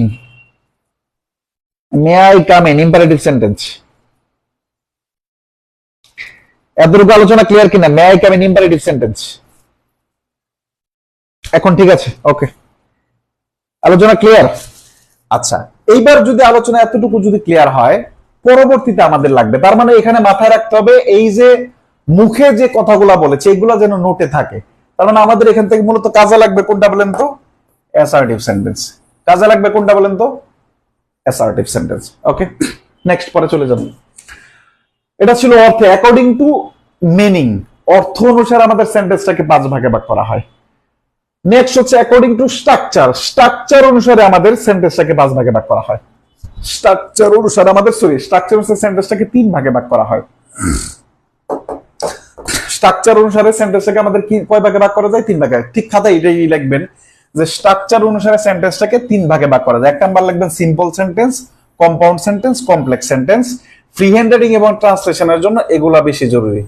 may I come in, imperative sentence. এতটুকু আলোচনা ক্লিয়ার কিনা? May I come in, imperative sentence. এখন ঠিক আছে, ওকে, আলোচনা ক্লিয়ার। আচ্ছা, এইবার যদি আলোচনা এতটুকু যদি ক্লিয়ার হয়, পরবর্তীতে আমাদের লাগবে, তার মানে এখানে মাথায় রাখতে হবে এই যে মুখে যে কথাগুলো বলেছে এগুলো যেন নোটে থাকে। তার মানে আমাদের এখান থেকে মূলত কাজে লাগবে কোনটা বলেন তো? Assertive sentence. কাজে লাগবে কোনটা বলেন তো? Assertive sentence. ওকে, নেক্সট, পরে চলে যাব। এটা ছিল অর্থে, অ্যাকর্ডিং টু মিনিং, অর্থ অনুসারে আমাদের সেন্টেন্সটাকে 5 ভাগে ভাগ করা হয়। নেক্সট হচ্ছে অ্যাকর্ডিং টু স্ট্রাকচার, স্ট্রাকচার অনুসারে আমাদের সেন্টেন্সটাকে 5 ভাগে ভাগ করা হয়। স্ট্রাকচার অনুসারে সেন্টেন্সটাকে 3 ভাগে ভাগ করা হয়। স্ট্রাকচার অনুসারে সেন্টেন্সটাকে আমাদের কয় ভাগে ভাগ করা যায়? 3 ভাগে। ঠিক খাতায় এটাই লিখবেন যে স্ট্রাকচার অনুসারে সেন্টেন্সটাকে 3 ভাগে ভাগ করা যায়। 1 নাম্বার লিখবেন simple sentence, compound sentence, complex sentence. Free hand writing এবং ট্রান্সলেশনের জন্য এগুলা বেশি জরুরি।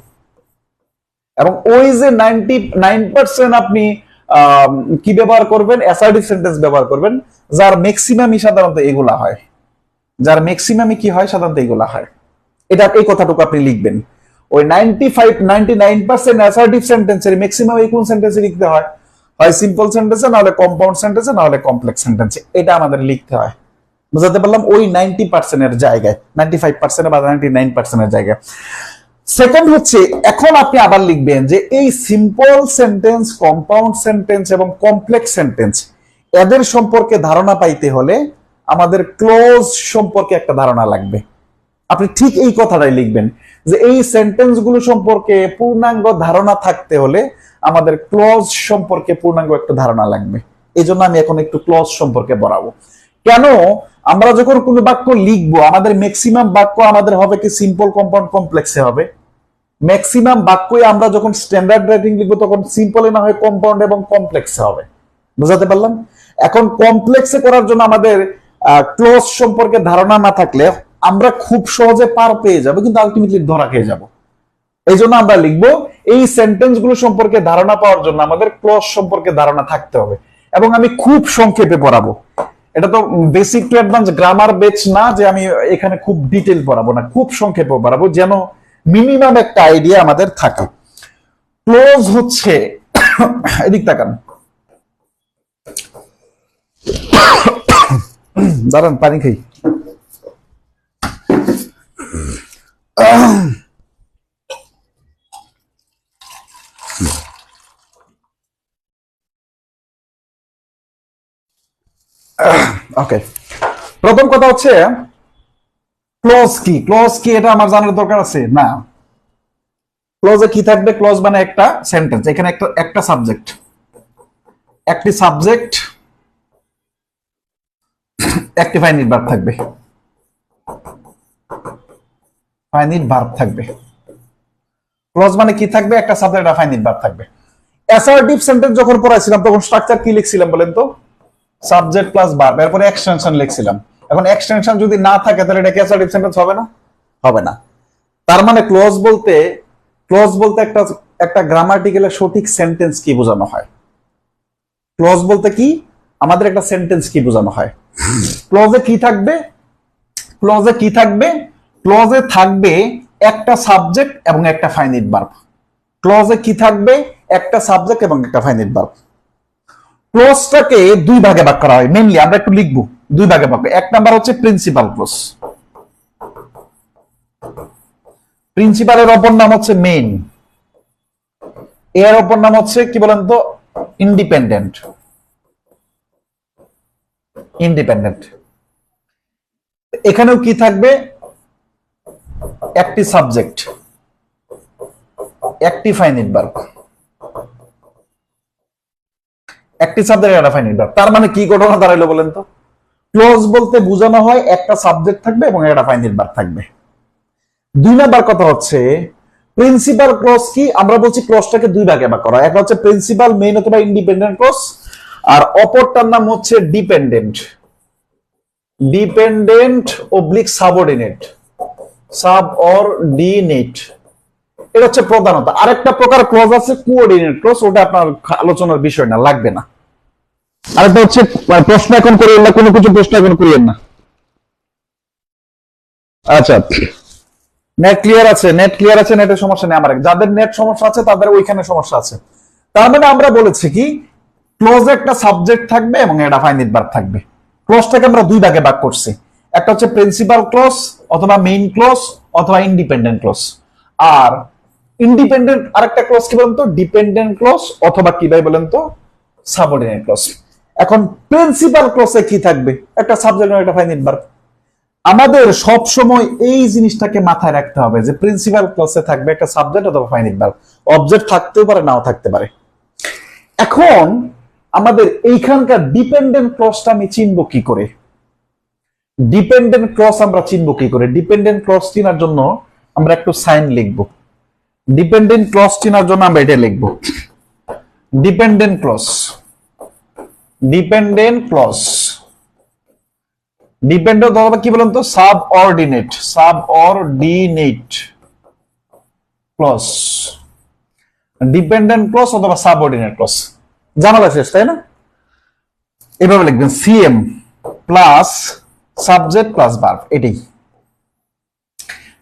এবং ওই যে 99% আপনি কি ব্যবহার করবেন? অ্যাসার্টিভ সেন্টেন্স ব্যবহার করবেন, যার ম্যাক্সিমামই সাধারণত এগুলা হয়। যার ম্যাক্সিমামই কি হয়? সাধারণত এগুলা হয়। এটা, এই কথাটুকু আপনি লিখবেন। ওই 99% অ্যাসার্টিভ সেন্টেন্সের ম্যাক্সিমাম এই কোন সেন্টেন্সে লিখতে হয়? হয় সিম্পল সেন্টেন্সে, না হলে কম্পাউন্ড সেন্টেন্সে, না হলে কমপ্লেক্স সেন্টেন্সে। এটা আমাদের লিখতে হয়। বুঝাতে পারলাম? ওই 90% এর জায়গায়, 95% বা 99% এর জায়গায়। সেকেন্ড হচ্ছে, এখন আপনি আবার লিখবেন যে এই সিম্পল সেন্টেন্স, কম্পাউন্ড সেন্টেন্স এবং কমপ্লেক্স সেন্টেন্স, এদের সম্পর্কে ধারণা পাইতে হলে আমাদের ক্লোজ সম্পর্কে একটা ধারণা লাগবে। আপনি ঠিক এই কথাটাই লিখবেন যে এই সেন্টেন্স গুলো সম্পর্কে পূর্ণাঙ্গ ধারণা থাকতে হলে আমাদের ক্লোজ সম্পর্কে পূর্ণাঙ্গ একটা ধারণা লাগবে। এই জন্য আমি এখন একটু ক্লোজ সম্পর্কে বলাবো। কেন? আমরা যখন কোনো বাক্য লিখবো, আমাদের ম্যাক্সিমাম বাক্য আমাদের হবে কি সিম্পল, কম্পাউন্ড, কমপ্লেক্সে হবে। ম্যাক্সিমাম বাক্যই আমরা যখন স্ট্যান্ডার্ড রাইটিং লিখবো তখন সিম্পলে না হয় কম্পাউন্ড এবং কমপ্লেক্সে হবে। বুঝাতে পারলাম? এখন কমপ্লেক্সে করার জন্য আমাদের ক্লোজ সম্পর্কে ধারণা না থাকলে আমরা খুব সহজে পার পেয়ে যাব, কিন্তু আলটিমেটলি ধরা খেয়ে যাব। এই জন্য আমরা লিখবো এই সেন্টেন্স গুলো সম্পর্কে ধারণা পাওয়ার জন্য আমাদের ক্লোজ সম্পর্কে ধারণা থাকতে হবে। এবং আমি খুব সংক্ষেপে পড়াবো। এটা তো বেসিক টু অ্যাডভান্স গ্রামার বেচ না যে আমি এখানে খুব ডিটেল পড়াবো না, খুব সংক্ষেপে পড়াবো যেন মিনিমাম একটা আইডিয়া আমাদের থাকে। ক্লোজ হচ্ছে এদিক তাকান, দাঁড়ান পানি খাই। ওকে, প্রথম কথা হচ্ছে ক্লোজ কি? ক্লোজ কি এটা আমার জানার দরকার আছে না? ক্লোজে কি থাকবে? ক্লোজ মানে একটা সেন্টেন্স, এখানে একটা সাবজেক্ট, একটি সাবজেক্ট, একটি ফাইনাইট ভার্ব থাকবে, ফাইনাইট ভার্ব থাকবে। ক্লোজ মানে কি থাকবে? একটা সাবজেক্ট, একটা ফাইনাইট ভার্ব থাকবে। অ্যাসার্টিভ সেন্টেন্স যখন পড়াইছিলাম তখন স্ট্রাকচার কি লিখছিলাম বলেন তো? সাবজেক্ট প্লাস ভার্ব, এরপরে এক্সটেনশন লিখছিলাম। এখন এক্সটেনশন যদি না থাকে তাহলে এটা কি অ্যাসার্টিভ সেন্টেন্স হবে না? হবে না। তার মানে ক্লোজ বলতে একটা গ্রামাটিক্যালের সঠিক সেন্টেন্স কি বোঝানো হয়? ক্লোজ বলতে কি আমাদের একটা সেন্টেন্স কি বোঝানো হয়? ক্লোজে কি থাকবে? ক্লোজে কি থাকবে? ক্লোজে থাকবে একটা সাবজেক্ট এবং একটা ফাইনাইট ভার্ব। ক্লোজে কি থাকবে? একটা সাবজেক্ট এবং একটা ফাইনাইট ভার্ব। ক্লোজটাকে দুই ভাগে ভাগ করা হয়, মেইনলি আমরা একটু লিখবো দুই ভাগে ভাগ। এক নাম্বার হচ্ছে প্রিন্সিপাল ক্লোজ। প্রিন্সিপালের অপর নাম হচ্ছে মেইন, এর অপর নাম হচ্ছে কি বলেন তো? ইন্ডিপেন্ডেন্ট। ইন্ডিপেন্ডেন্ট। এখানেও কি থাকবে? একটি সাবজেক্ট, একটি ফাইনাইট ভার্ব, একটি সাবজেক্ট, একটা ফাইনাইট ভার্ব। তার মানে কি ঘটনা দাঁড়াইলো বলেন তো? ক্লোজ বলতে বোঝানো হয় একটা সাবজেক্ট থাকবে এবং একটা ফাইনাইট ভার্ব থাকবে। দুই নাম্বার কথা হচ্ছে প্রিন্সিপাল ক্লোজ কি? আমরা বলছি ক্লোজটাকে দুই ভাগে ভাগ করা। একটা হচ্ছে প্রিন্সিপাল, মেইন অথবা ইন্ডিপেন্ডেন্ট ক্লোজ, আর অপরটার নাম হচ্ছে dependent. Dependent oblique subordinate, subordinate. এটা হচ্ছে প্রধানত। আরেকটা প্রকার ক্লোজ আছে কোঅর্ডিনেট ক্লোজ, ওটা আপনার আলোচনার বিষয় না, লাগবে না। আরেকটা হচ্ছে প্রশ্ন এখন করিয়েন না, কোনো কিছু প্রশ্ন এখন করিয়েন না। আচ্ছা, নেট ক্লিয়ার আছে? নেট ক্লিয়ার আছে? নেটের সমস্যা নেই আমার। যাদের নেট সমস্যা আছে তাদের ওইখানে সমস্যা আছে। তার মানে আমরা বলেছি কি ক্লোজে একটা সাবজেক্ট থাকবে এবং একটা ফাইনাইট ভার্ব থাকবে। ক্লোজটাকে আমরা দুই ভাগে ভাগ করছি, একটা হচ্ছে প্রিন্সিপাল ক্লোজ অথবা মেইন ক্লোজ অথবা ইন্ডিপেন্ডেন্ট ক্লোজ। আর ইন্ডিপেন্ডেন্ট আরেকটা ক্লোজ কি বলেন তো? ডিপেন্ডেন্ট ক্লোজ অথবা কি ভাই বলেন তো? Subordinate clause. এখন প্রিন্সিপাল ক্লোজে কি থাকবে? একটা সাবজেক্ট এবং একটা ফাইনাইট ভার্ব। আমাদের সব সময় এই জিনিসটাকে মাথায় রাখতে হবে যে প্রিন্সিপাল ক্লোজে থাকবে একটা সাবজেক্ট অথবা ফাইনাইট ভার্ব। অবজেক্ট থাকতেও পারে, নাও থাকতে পারে। এখন আমাদের এইখানকার ডিপেন্ডেন্ট ক্লজটা আমি চিনবো কি করে? ডিপেন্ডেন্ট ক্লজ আমরা চিনবো কি করে? ডিপেন্ডেন্ট ক্লজ চেনার জন্য আমরা একটু সাইন লিখবো। ডিপেন্ডেন্ট ক্লজ চেনার জন্য আমরা এটা লিখবো, dependent clause. Dependent clause, dependent অথবা কি বলেন তো? Subordinate, subordinate clause. Dependent clause অথবা সাবঅর্ডিনেট ক্লজ। জানালা শেষ, তাই না? এভাবে লিখবেন CM plus subject plus verb. এটাই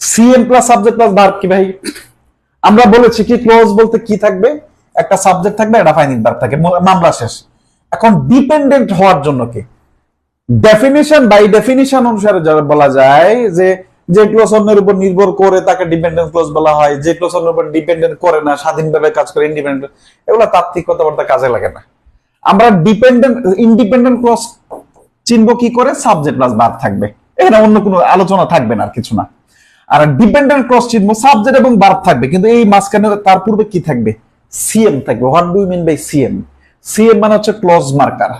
CM plus subject plus verb. কি ভাই আমরা বলেছি কি ক্লোজ বলতে কি থাকবে? একটা সাবজেক্ট থাকবে, একটা ফাইনাইট ভার্ব থাকে, মামলা শেষ। এখন ডিপেন্ডেন্ট হওয়ার জন্য কি ডেফিনিশন, বাই ডেফিনিশন অনুসারে বলা যায় যে যে ক্লোজ অন্যের উপর নির্ভর করে তাকে ডিপেন্ডেন্ট ক্লোজ বলা হয়, যে ক্লোজ অন্যের উপর ডিপেন্ডেন্ট করে না, স্বাধীনভাবে কাজ করে ইন্ডিপেন্ডেন্ট, এগুলো তাত্ত্বিক কথাবার্তা কাজে লাগে না। আমরা ইন্ডিপেন্ডেন্ট ক্লোজ চিনবো কি করে? সাবজেক্ট প্লাস ভার্ব থাকবে, এখানে অন্য কোনো আলোচনা থাকবে না, আর কিছু না। আর ডিপেন্ডেন্ট ক্লোজ চিনবো সাবজেক্ট এবং ভার্ব থাকবে, কিন্তু এই মাঝখানে তার পূর্বে কি থাকবে? সিএম থাকবে। What do you mean by CM? CM মানে হচ্ছে ক্লোজ মার্কার।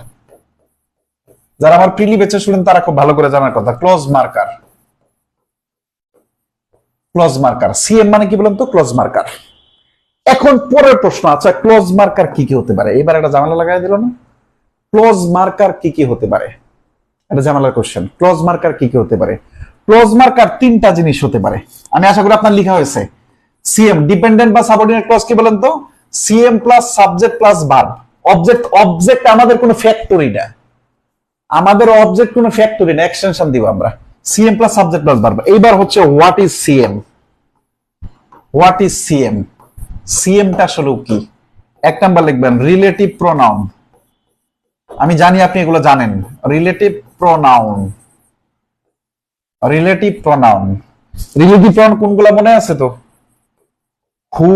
যারা আমার প্রিলি ব্যাচে শুনেন তারা খুব ভালো করে জানার কথা, clause marker. Clause marker. CM মানে কি বলেন তো? Clause marker. এখন পরের প্রশ্ন, আচ্ছা ক্লজ মার্কার কি কি হতে পারে? এবার একটা ঝামেলা লাগাই দিল না? ক্লজ মার্কার কি কি হতে পারে? এটা ঝামেলার কোশ্চেন। ক্লজ মার্কার কি কি হতে পারে? ক্লজ মার্কার তিনটা জিনিস হতে পারে। আমি আশা করি আপনার লেখা হয়েছে। সিএম ডিপেন্ডেন্ট বা সাবঅর্ডিনেট ক্লজ কি বলেন তো? CM plus subject plus verb. Object, object আমাদের কোনো ফ্যাক্টরি না, আমাদের অবজেক্ট কোনো ফ্যাক্টরি না, এক্সটেনশন দিব আমরা। CM plus subject plus verb. এইবার হচ্ছে what is CM? What is CM? সিএমটা আসলে কি? এক নাম্বার লিখবেন রিলেটিভ প্রোনাউন। আমি জানি আপনি এগুলো জানেন। Relative pronoun, relative pronoun. Relative pronoun কোনগুলো মনে আছে তো? হু,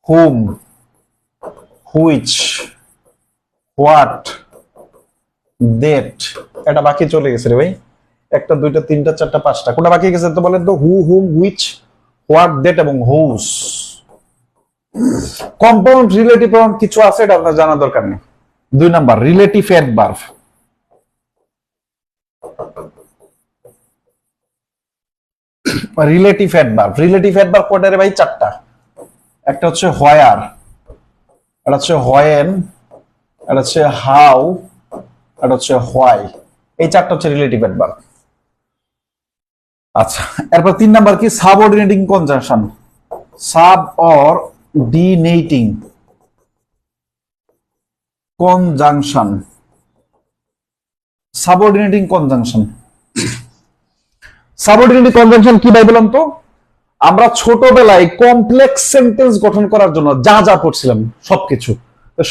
হুম, হুইচ, হোয়াট, দ্যাট। এটা বাকি চলে গেছে রে ভাই। একটা, দুইটা, তিনটা, চারটা, পাঁচটা। কোনটা বাকি গেছে তো বলেন তো? হু, হুম, হুইচ, হোয়াট, দ্যাট এবং হুস। কম্পাউন্ড রিলেটিভ প্রোনাউন কিছু আছে, এটা আপনার জানা দরকার নেই। দুই number relative adverb. Relative adverb, relative adverb কয়টা রে ভাই? চারটা। একটা হচ্ছে হোয়ার, এটা হচ্ছে হোয়েন, এটা হচ্ছে হাউ, এটা হচ্ছে হোয়াই। এই চারটা হচ্ছে রিলেটিভ অ্যাডভার্ব। আচ্ছা, এরপর তিন নাম্বার কি? Subordinating conjunction. Subordinating conjunction, subordinating conjunction. Subordinating conjunction কি ভাই বলুন তো? আমরা ছোটবেলায় কমপ্লেক্স সেন্টেন্স গঠন করার জন্য যা যা পড়ছিলাম সবকিছু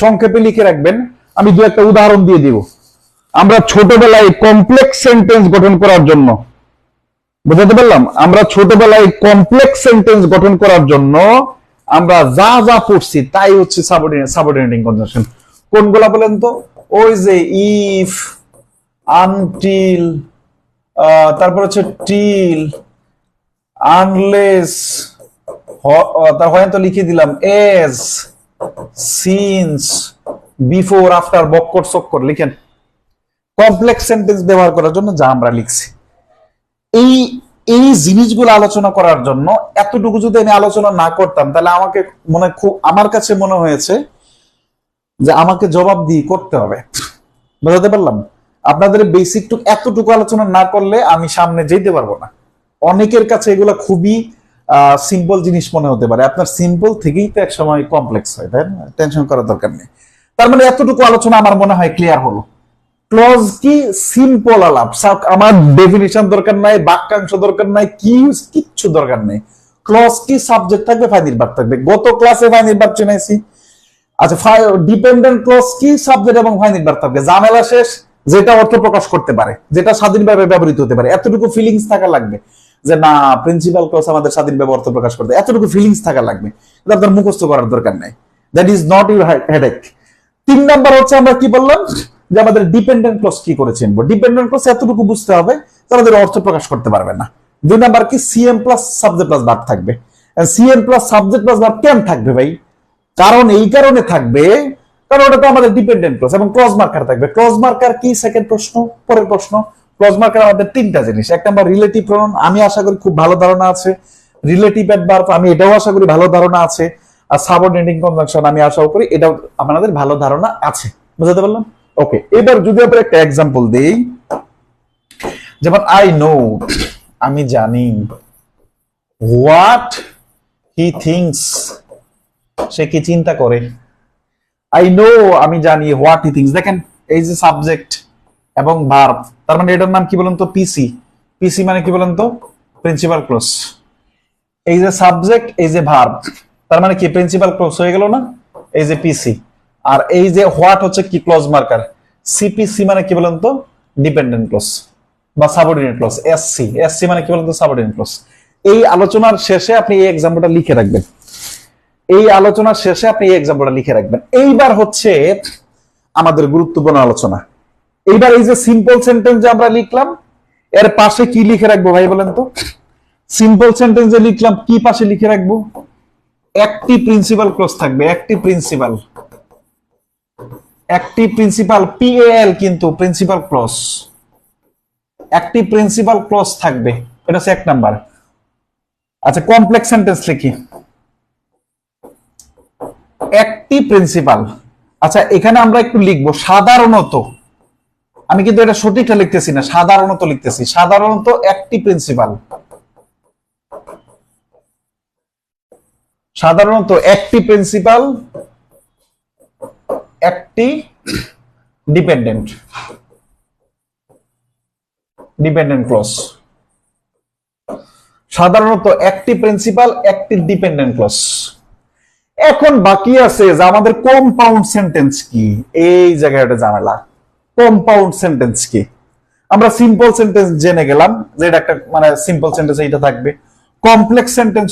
সংক্ষেপে লিখে রাখবেন। আমি দু একটা উদাহরণ দিয়ে দিব। আমরা ছোটবেলায় কমপ্লেক্স সেন্টেন্স গঠন করার জন্য, বুঝাতে পারলাম? আমরা ছোটবেলায় কমপ্লেক্স সেন্টেন্স গঠন করার জন্য আমরা যা যা পড়ছি তাই হচ্ছে সাবঅর্ডিনেটিং কনজাংশন। কোনগুলা বলেন তো? ওই যে ইফ, আনটিল, তারপর হচ্ছে টিল, আনলেস, তার হয় তো লিখে দিলাম এজ, সিন্স, বিফোর, আফটার, বক্কর, চক্কর লিখেন। কমপ্লেক্স সেন্টেন্স ব্যবহার করার জন্য যা আমরা লিখছি, এই এই জিনিসগুলো আলোচনা করার জন্য এতটুকু যদি আমি আলোচনা না করতাম তাহলে আমাকে আমার কাছে মনে হয়েছে যে আমাকে জবাব দিয়ে করতে হবে। বুঝাতে পারলাম? আপনাদের বেসিক এতটুকু আলোচনা না করলে আমি সামনে যেতে পারবো না। অনেকের কাছে এগুলো খুবই সিম্পল জিনিস মনে হতে পারে, আপনার সিম্পল থেকেই তো এক সময় কমপ্লেক্স হয়, তাই না? টেনশন করার দরকার নেই। তার মানে এতটুকু আলোচনা আমার মনে হয় ক্লিয়ার হলো। ক্লজ কি? সিম্পল আলাপ। আমার ডেফিনিশন দরকার নাই, বাক্যাংশ দরকার নাই, কিচ্ছু দরকার নেই। ক্লজ কি? সাবজেক্ট থাকবে, ফাইনাল ভার্ব থাকবে। গত ক্লাসে ফাইনাল ভার্ব চিনাইছি। আচ্ছা, ডিপেন্ডেন্ট ক্লজ কি? সাবজেক্ট এবং ফাইনাল ভার্ব থাকবে। ঝামেলা শেষ। যেটা অর্থ প্রকাশ করতে পারে, যেটা স্বাধীনভাবে ব্যবহৃত হতে পারে, এতটুকু ফিলিংস থাকা লাগবে যে না, প্রিন্সিপাল ক্লজ আমাদের স্বাধীনভাবে অর্থ প্রকাশ করতে, এতটুকু ফিলিংস থাকা লাগবে। আপনার মুখস্থ করার দরকার নাই। That is not your headache. তিন নাম্বার হচ্ছে আমরা কি বললাম যে আমাদের ডিপেন্ডেন্ট ক্লজ কি করে চিনবো? ডিপেন্ডেন্ট ক্লজ এতটুকু বুঝতে হবে, আমাদের অর্থ প্রকাশ করতে পারবে না। দুই নাম্বার কি? CM plus subject plus verb থাকবে। CM plus subject plus verb কেন থাকবে ভাই? কারণ এই কারণে থাকবে, কারণ ওটা তো আমাদের ডিপেন্ডেন্ট ক্লজ। এবং ক্লজ মার্কার থাকবে। ক্লজ মার্কার কি? সেকেন্ড প্রশ্ন, পরের প্রশ্ন। ক্লজ মার্কার আমাদের তিনটা জিনিস। এক নাম্বার রিলেটিভ প্রোনাউন, আমি আশা করি খুব ভালো ধারণা আছে। রিলেটিভ অ্যাডভার্ব, আমি এটাও আশা করি ভালো ধারণা আছে। আর সাবঅর্ডিনেটিং কনজাংশন আমি আশা করি এটাও আপনাদের ভালো ধারণা আছে। বুঝতে পারলাম? ওকে, এবার যদি আমরা একটা এক্সাম্পল দেই, যেমন আই নো, আমি জানি, হোয়াট হি থিংস, সে কি চিন্তা করে। আই নো, আমি জানি, হোয়াট হি থিংস। দেখেন এই যে সাবজেক্ট এবং ভার্ব, তার মানে এটার নাম কি বলেন তো? পিসি। পিসি মানে কি বলেন তো? Principal clause. এই যে সাবজেক্ট, এই যে ভার্ব, তার মানে কি? প্রিন্সিপাল ক্লজ হয়ে গেল না? এই যে পিসি। আর এই যে হোয়াট হচ্ছে কি? Clause marker. সিপিসি মানে কি বলেন তো? ডিপেন্ডেন্ট ক্লজ বা সাবঅর্ডিনেট ক্লজ। এসসি, এসসি মানে কি বলেন তো? Subordinate clause. এই আলোচনার শেষে আপনি এই এক্সাম্পলটা লিখে রাখবেন। এই আলোচনার শেষে আপনি এই এক্সাম্পলটা লিখে রাখবেন। এইবার হচ্ছে আমাদের গুরুত্বপূর্ণ আলোচনা। এইবার এই যে সিম্পল সেন্টেন্স যে আমরা লিখলাম, এর পাশে কি লিখে রাখবো ভাই বলেন তো? সিম্পল সেন্টেন্স যে লিখলাম, কি পাশে লিখে রাখবো? একটি প্রিন্সিপাল ক্লজ থাকবে। একটি প্রিন্সিপাল, একটি প্রিন্সিপাল, পিএল কিন্তু প্রিন্সিপাল ক্লজ। একটি প্রিন্সিপাল ক্লজ থাকবে, এটা হচ্ছে এক নাম্বার। আচ্ছা, কমপ্লেক্স সেন্টেন্স লিখি, একটি প্রিন্সিপাল। আচ্ছা, এখানে আমরা একটু লিখবো সাধারণত, আমি কিন্তু এটা সঠিকটা লিখতেছি না, সাধারণত লিখতেছি, সাধারণত একটি প্রিন্সিপাল, সাধারণত একটি প্রিন্সিপাল, একটি ডিপেন্ডেন্ট, ডিপেন্ডেন্ট ক্লজ, সাধারণত একটি প্রিন্সিপাল, একটি ডিপেন্ডেন্ট ক্লজ। এখন বাকি আছে যে আমাদের কম্পাউন্ড সেন্টেন্স কি, এই জায়গাটা ঝামেলা। কম্পাউন্ড সেন্টেন্স কি? আমরা সিম্পল সেন্টেন্স জেনে গেলাম যে এটা একটা মানে সিম্পল সেন্টেন্স এইটা থাকবে, কমপ্লেক্স সেন্টেন্স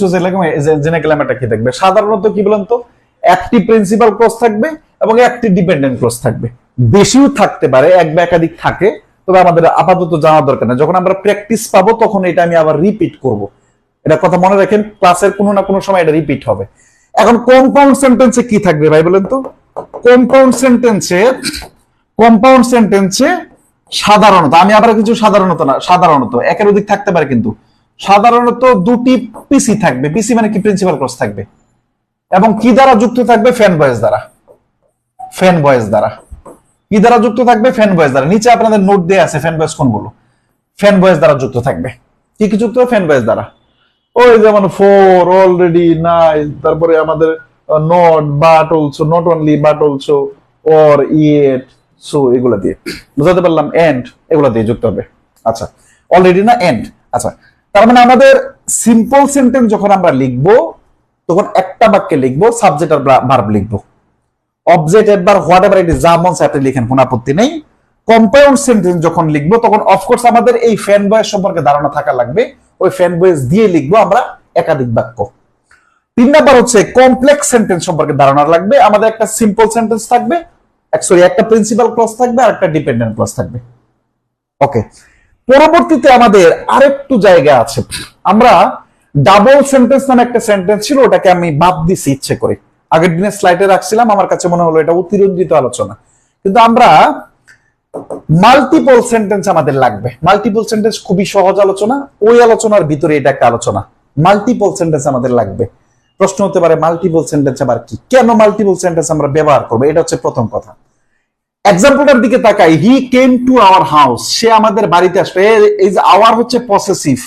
জেনে গেলাম এটা কি থাকবে। সাধারণত কি বলেন তো, একটি প্রিন্সিপাল ক্লজ থাকবে এবং একটি ডিপেন্ডেন্ট ক্লজ থাকবে, বেশিও থাকতে পারে, এক বা একাধিক থাকে, তবে আমাদের আপাতত জানা দরকার না। যখন আমরা প্র্যাকটিস পাবো তখন এটা আমি আবার রিপিট করব, এটা কথা মনে রাখেন, ক্লাসের কোনো না কোনো সময় এটা রিপিট হবে। এখন কম্পাউন্ড সেন্টেন্সে কি থাকবে ভাই বলেন তো? কম্পাউন্ড সেন্টেন্সে সাধারণত, আমি আবার কিছু সাধারণত না, সাধারণত একের অধিক থাকতে পারে, কিন্তু সাধারণত দুটি পিসি থাকবে, পিসি মানে কি প্রিন্সিপাল ক্লজ থাকবে, এবং কি দ্বারা যুক্ত থাকবে? ফ্যান ভয়েস দ্বারা, ফ্যান ভয়েস দ্বারা। কি দ্বারা যুক্ত থাকবে? ফ্যান ভয়েস দ্বারা। নিচে আপনাদের নোট দেয়া আছে ফ্যান ভয়েস কোনগুলো, ফ্যান ভয়েস দ্বারা যুক্ত থাকবে। কি কি যুক্ত? ফ্যান ভয়েস দ্বারা। ওই যেমন ফর, অলরেডি, নাইস, তারপরে আমাদের not, but also, not only, but also, or, yet, so, এগুলা দিয়ে বুঝাতে পারলাম। এন্ড, এগুলা দিয়ে যুক্ত হবে। আচ্ছা, অলরেডি না এন্ড। আচ্ছা, তার মানে আমাদের সিম্পল সেন্টেন্স যখন আমরা লিখবো তখন একটা বাক্যে লিখবো, সাবজেক্ট আর ভার্ব লিখবো, অবজেক্ট এবার হোয়াট এভার ইট ইজ, যা মন চায় আপনি লিখেন, কোনো আপত্তি নেই। কম্পাউন্ড সেন্টেন্স যখন লিখবো তখন অফকোর্স আমাদের এই ফ্যান ভয়েস সম্পর্কে ধারণা থাকা লাগবে, ওই ফ্যান ভয়েস দিয়ে লিখবো আমরা একাধিক বাক্য। 3 নাম্বার হচ্ছে কমপ্লেক্স সেন্টেন্স সম্পর্কে ধারণা লাগবে। আমাদের একটা সিম্পল সেন্টেন্স থাকবে, একটা প্রিন্সিপাল ক্লজ থাকবে আর একটা ডিপেন্ডেন্ট ক্লজ থাকবে। ওকে, পরবর্তীতে আমাদের আরেকটু জায়গা আছে, আমরা ডাবল সেন্টেন্স নামে একটা সেন্টেন্স ছিল, ওটাকে আমি বাদ দিছি ইচ্ছে করে, আগের দিনের স্লাইডে রাখছিলাম, আমার কাছে মনে হলো এটা অতিরঞ্জিত আলোচনা, কিন্তু আমরা মাল্টিপল সেন্টেন্স আমাদের লাগবে। মাল্টিপল সেন্টেন্স খুবই সহজ আলোচনা, ওই আলোচনার ভিতরে এটা একটা আলোচনা। মাল্টিপল সেন্টেন্স আমাদের লাগবে। প্রশ্ন হতে পারে মাল্টিপল সেন্টেন্স আবার কি, কেন মাল্টিপল সেন্টেন্স আমরা ব্যবহার করবো, এটা হচ্ছে প্রথম কথা। এক্সাম্পলটার দিকে তাকাই, হি কেম টু আওয়ার হাউস, সে আমাদের বাড়িতে আসবে। এই যে আওয়ার হচ্ছে পসেসিভ,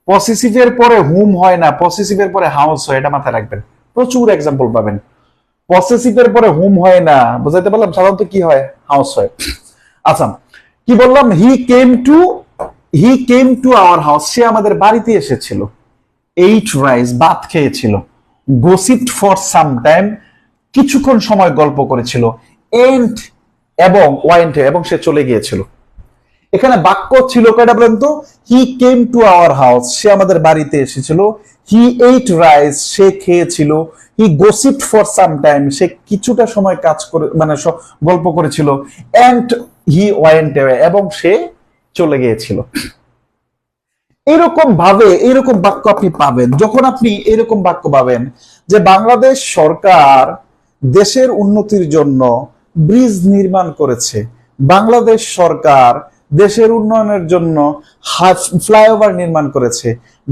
পসেসিভের পরে হুম হয় না, পসেসিভের পরে হাউস হয়, এটা মাথায় রাখবেন। প্রচুর এক্সাম্পল পাবেন, পসেসিভের পরে হুম হয় না, বুঝাইতে পারলাম, সাধারণত কি হয়? হাউস হয়। আচ্ছা, কি বললাম? হি কেম টু আওয়ার হাউস, সে আমাদের বাড়িতে এসেছিল। এইট রাইস, ভাত খেয়েছিল। গসিপড ফর সাম টাইম, কিছুক্ষণ সময় গল্প করেছিল। এন্ড, এবং ওয়েন্ট, এবং সে চলে গিয়েছিল। এখানে বাক্য ছিল কয়টা বলেন তো? হি কেম টু আওয়ার হাউস, সে আমাদের বাড়িতে এসেছিল। হি এইট রাইস, সে খেয়েছিল। হি গসিপড ফর সাম টাইম, সে কিছুটা সময় কাজ করে মানে গল্প করেছিল। এন্ড হি ওয়েন্ট অ্যাওয়ে, এবং সে চলে গিয়েছিল। এরকম ভাবে এরকম বাক্য আপনি পাবেন, যখন আপনি এরকম বাক্য পাবেন যে বাংলাদেশ সরকার দেশের উন্নতির জন্য ব্রিজ নির্মাণ করেছে, বাংলাদেশ সরকার দেশের উন্নয়নের জন্য ফ্লাইওভার নির্মাণ করেছে,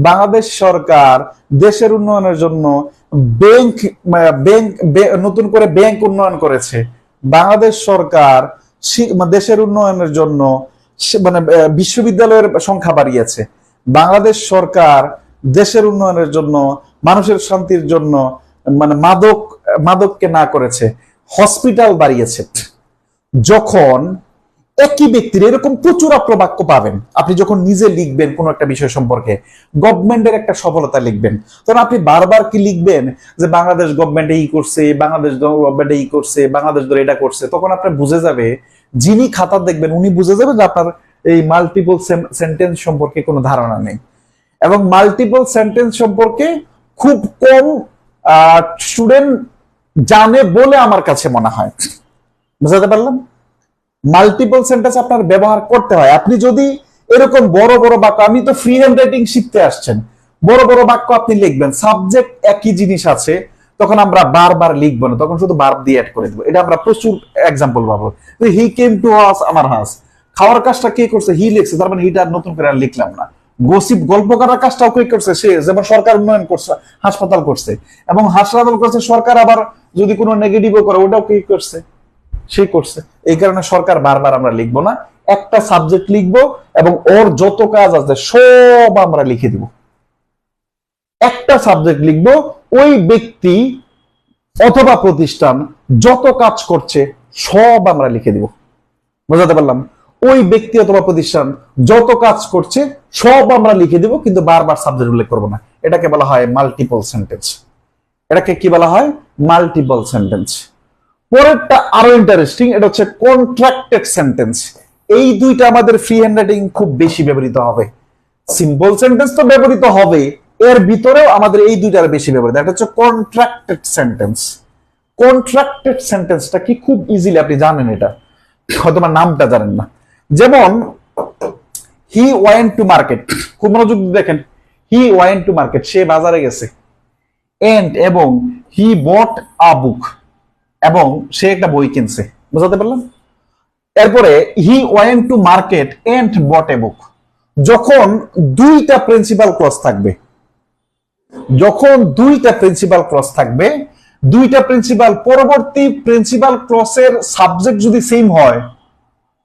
বাংলাদেশ সরকার দেশের উন্নয়নের জন্য ব্যাংক নতুন করে ব্যাংক উন্নয়ন করেছে, বাংলাদেশ সরকার দেশের উন্নয়নের জন্য মানে বিশ্ববিদ্যালয়ের সংখ্যা বাড়িয়েছে, বাংলাদেশ সরকার দেশের উন্নয়নের জন্য মানুষের শান্তির জন্য মানে মাদককে না করেছে, হসপিটাল বাড়িয়েছে। যখন একই ব্যক্তির এরকম প্রচুর আপনি বাক্য পাবেন, আপনি যখন নিজে লিখবেন কোন একটা বিষয় সম্পর্কে, গভর্নমেন্টের একটা সফলতা লিখবেন, তখন আপনি বারবার কি লিখবেন যে বাংলাদেশ গভর্নমেন্ট এই করছে, বাংলাদেশ গভর্নমেন্ট এই করছে, বাংলাদেশ ধরে এটা করছে, তখন আপনি বুঝে যাবে, যিনি খাতা দেখবেন উনি বুঝে যাবেন যে আপনার এই মাল্টিপল সেন্টেন্স সম্পর্কে কোনো ধারণা নেই। এবং মাল্টিপল সেন্টেন্স সম্পর্কে খুব কম স্টুডেন্ট জানে বলে আমার কাছে মনে হয়। বুঝাতে পারলাম? মাল্টিপল সেন্টেন্স আপনার ব্যবহার করতে হয়। আপনি যদি এরকম বড় বড় বাক্য, আমি তো ফ্রি হ্যান্ড রাইটিং শিখতে আসছেন, বড় বড় বাক্য আপনি লিখবেন, সাবজেক্ট একই জিনিস আছে, তখন আমরা বারবার লিখবো না, তখন শুধু ভার্ব দিয়ে অ্যাড করে দেবো। এটা আমরা প্রচুর এক্সাম্পল পাবো। হি কেম টু হাউস, আমার হাউস, খাওয়ার কাজটা কে করছে? হি লিখছে, তার মানে হিটা নতুন করে আর লিখলাম না। গসিপ গল্প করার কাজটাও কে করছে? সে। যেমন সরকার উন্নয়ন করছে, হাসপাতাল করছে, এবং হাসপাতাল করছে সরকার, আবার যদি কোনো নেগেটিভও করে ওটাও কে করছে? সে করছে। এই কারণে সরকার বারবার আমরা লিখবো না, একটা সাবজেক্ট লিখবো এবং ওর যত কাজ আছে সব আমরা লিখে দিব। একটা সাবজেক্ট লিখবো, ওই ব্যক্তি অথবা প্রতিষ্ঠান যত কাজ করছে সব আমরা লিখে দিব। বোঝাতে পারলাম? ওই ব্যক্তি অথবা প্রতিষ্ঠান যত কাজ করছে সব আমরা লিখে দিব, কিন্তু বারবার সাবজেক্ট উল্লেখ করবো না। এটাকে বলা হয় মাল্টিপল সেন্টেন্স। এটাকে কি বলা হয়? Multiple sentence. পরেরটা আরো ইন্টারেস্টিং, এটা হচ্ছে কন্ট্রাক্টেড সেন্টেন্স। এই দুইটা আমাদের ফ্রি হ্যান্ডরাইটিং খুব বেশি ব্যবহৃত হবে। সিম্পল সেন্টেন্স তো ব্যবহৃত হবে, এর ভিতরেও আমাদের এই দুইটার বেশি ব্যবহৃত। এটা হচ্ছে কন্ট্রাক্টেড সেন্টেন্স। কন্ট্রাক্টেড সেন্টেন্সটা কি? খুব ইজিলি আপনি জানেন, এটা হয়তো নামটা জানেন না। যেমন হি ওয়েন্ট টু মার্কেট, খুব মনোযোগ দিয়ে দেখেন। হি ওয়েন্ট টু মার্কেট, সে বাজারে গেছে। এন্ড, এবং হি বট আ বুক, এবং সে একটা বই কিনছে। বুঝাতে পারলাম? এরপরে he went to market and bought a book. যখন দুইটা প্রিন্সিপাল ক্লজ থাকবে, যখন দুইটা প্রিন্সিপাল ক্লজ থাকবে, দুইটা প্রিন্সিপাল, পরবর্তী প্রিন্সিপাল ক্লজের সাবজেক্ট যদি সেম হয়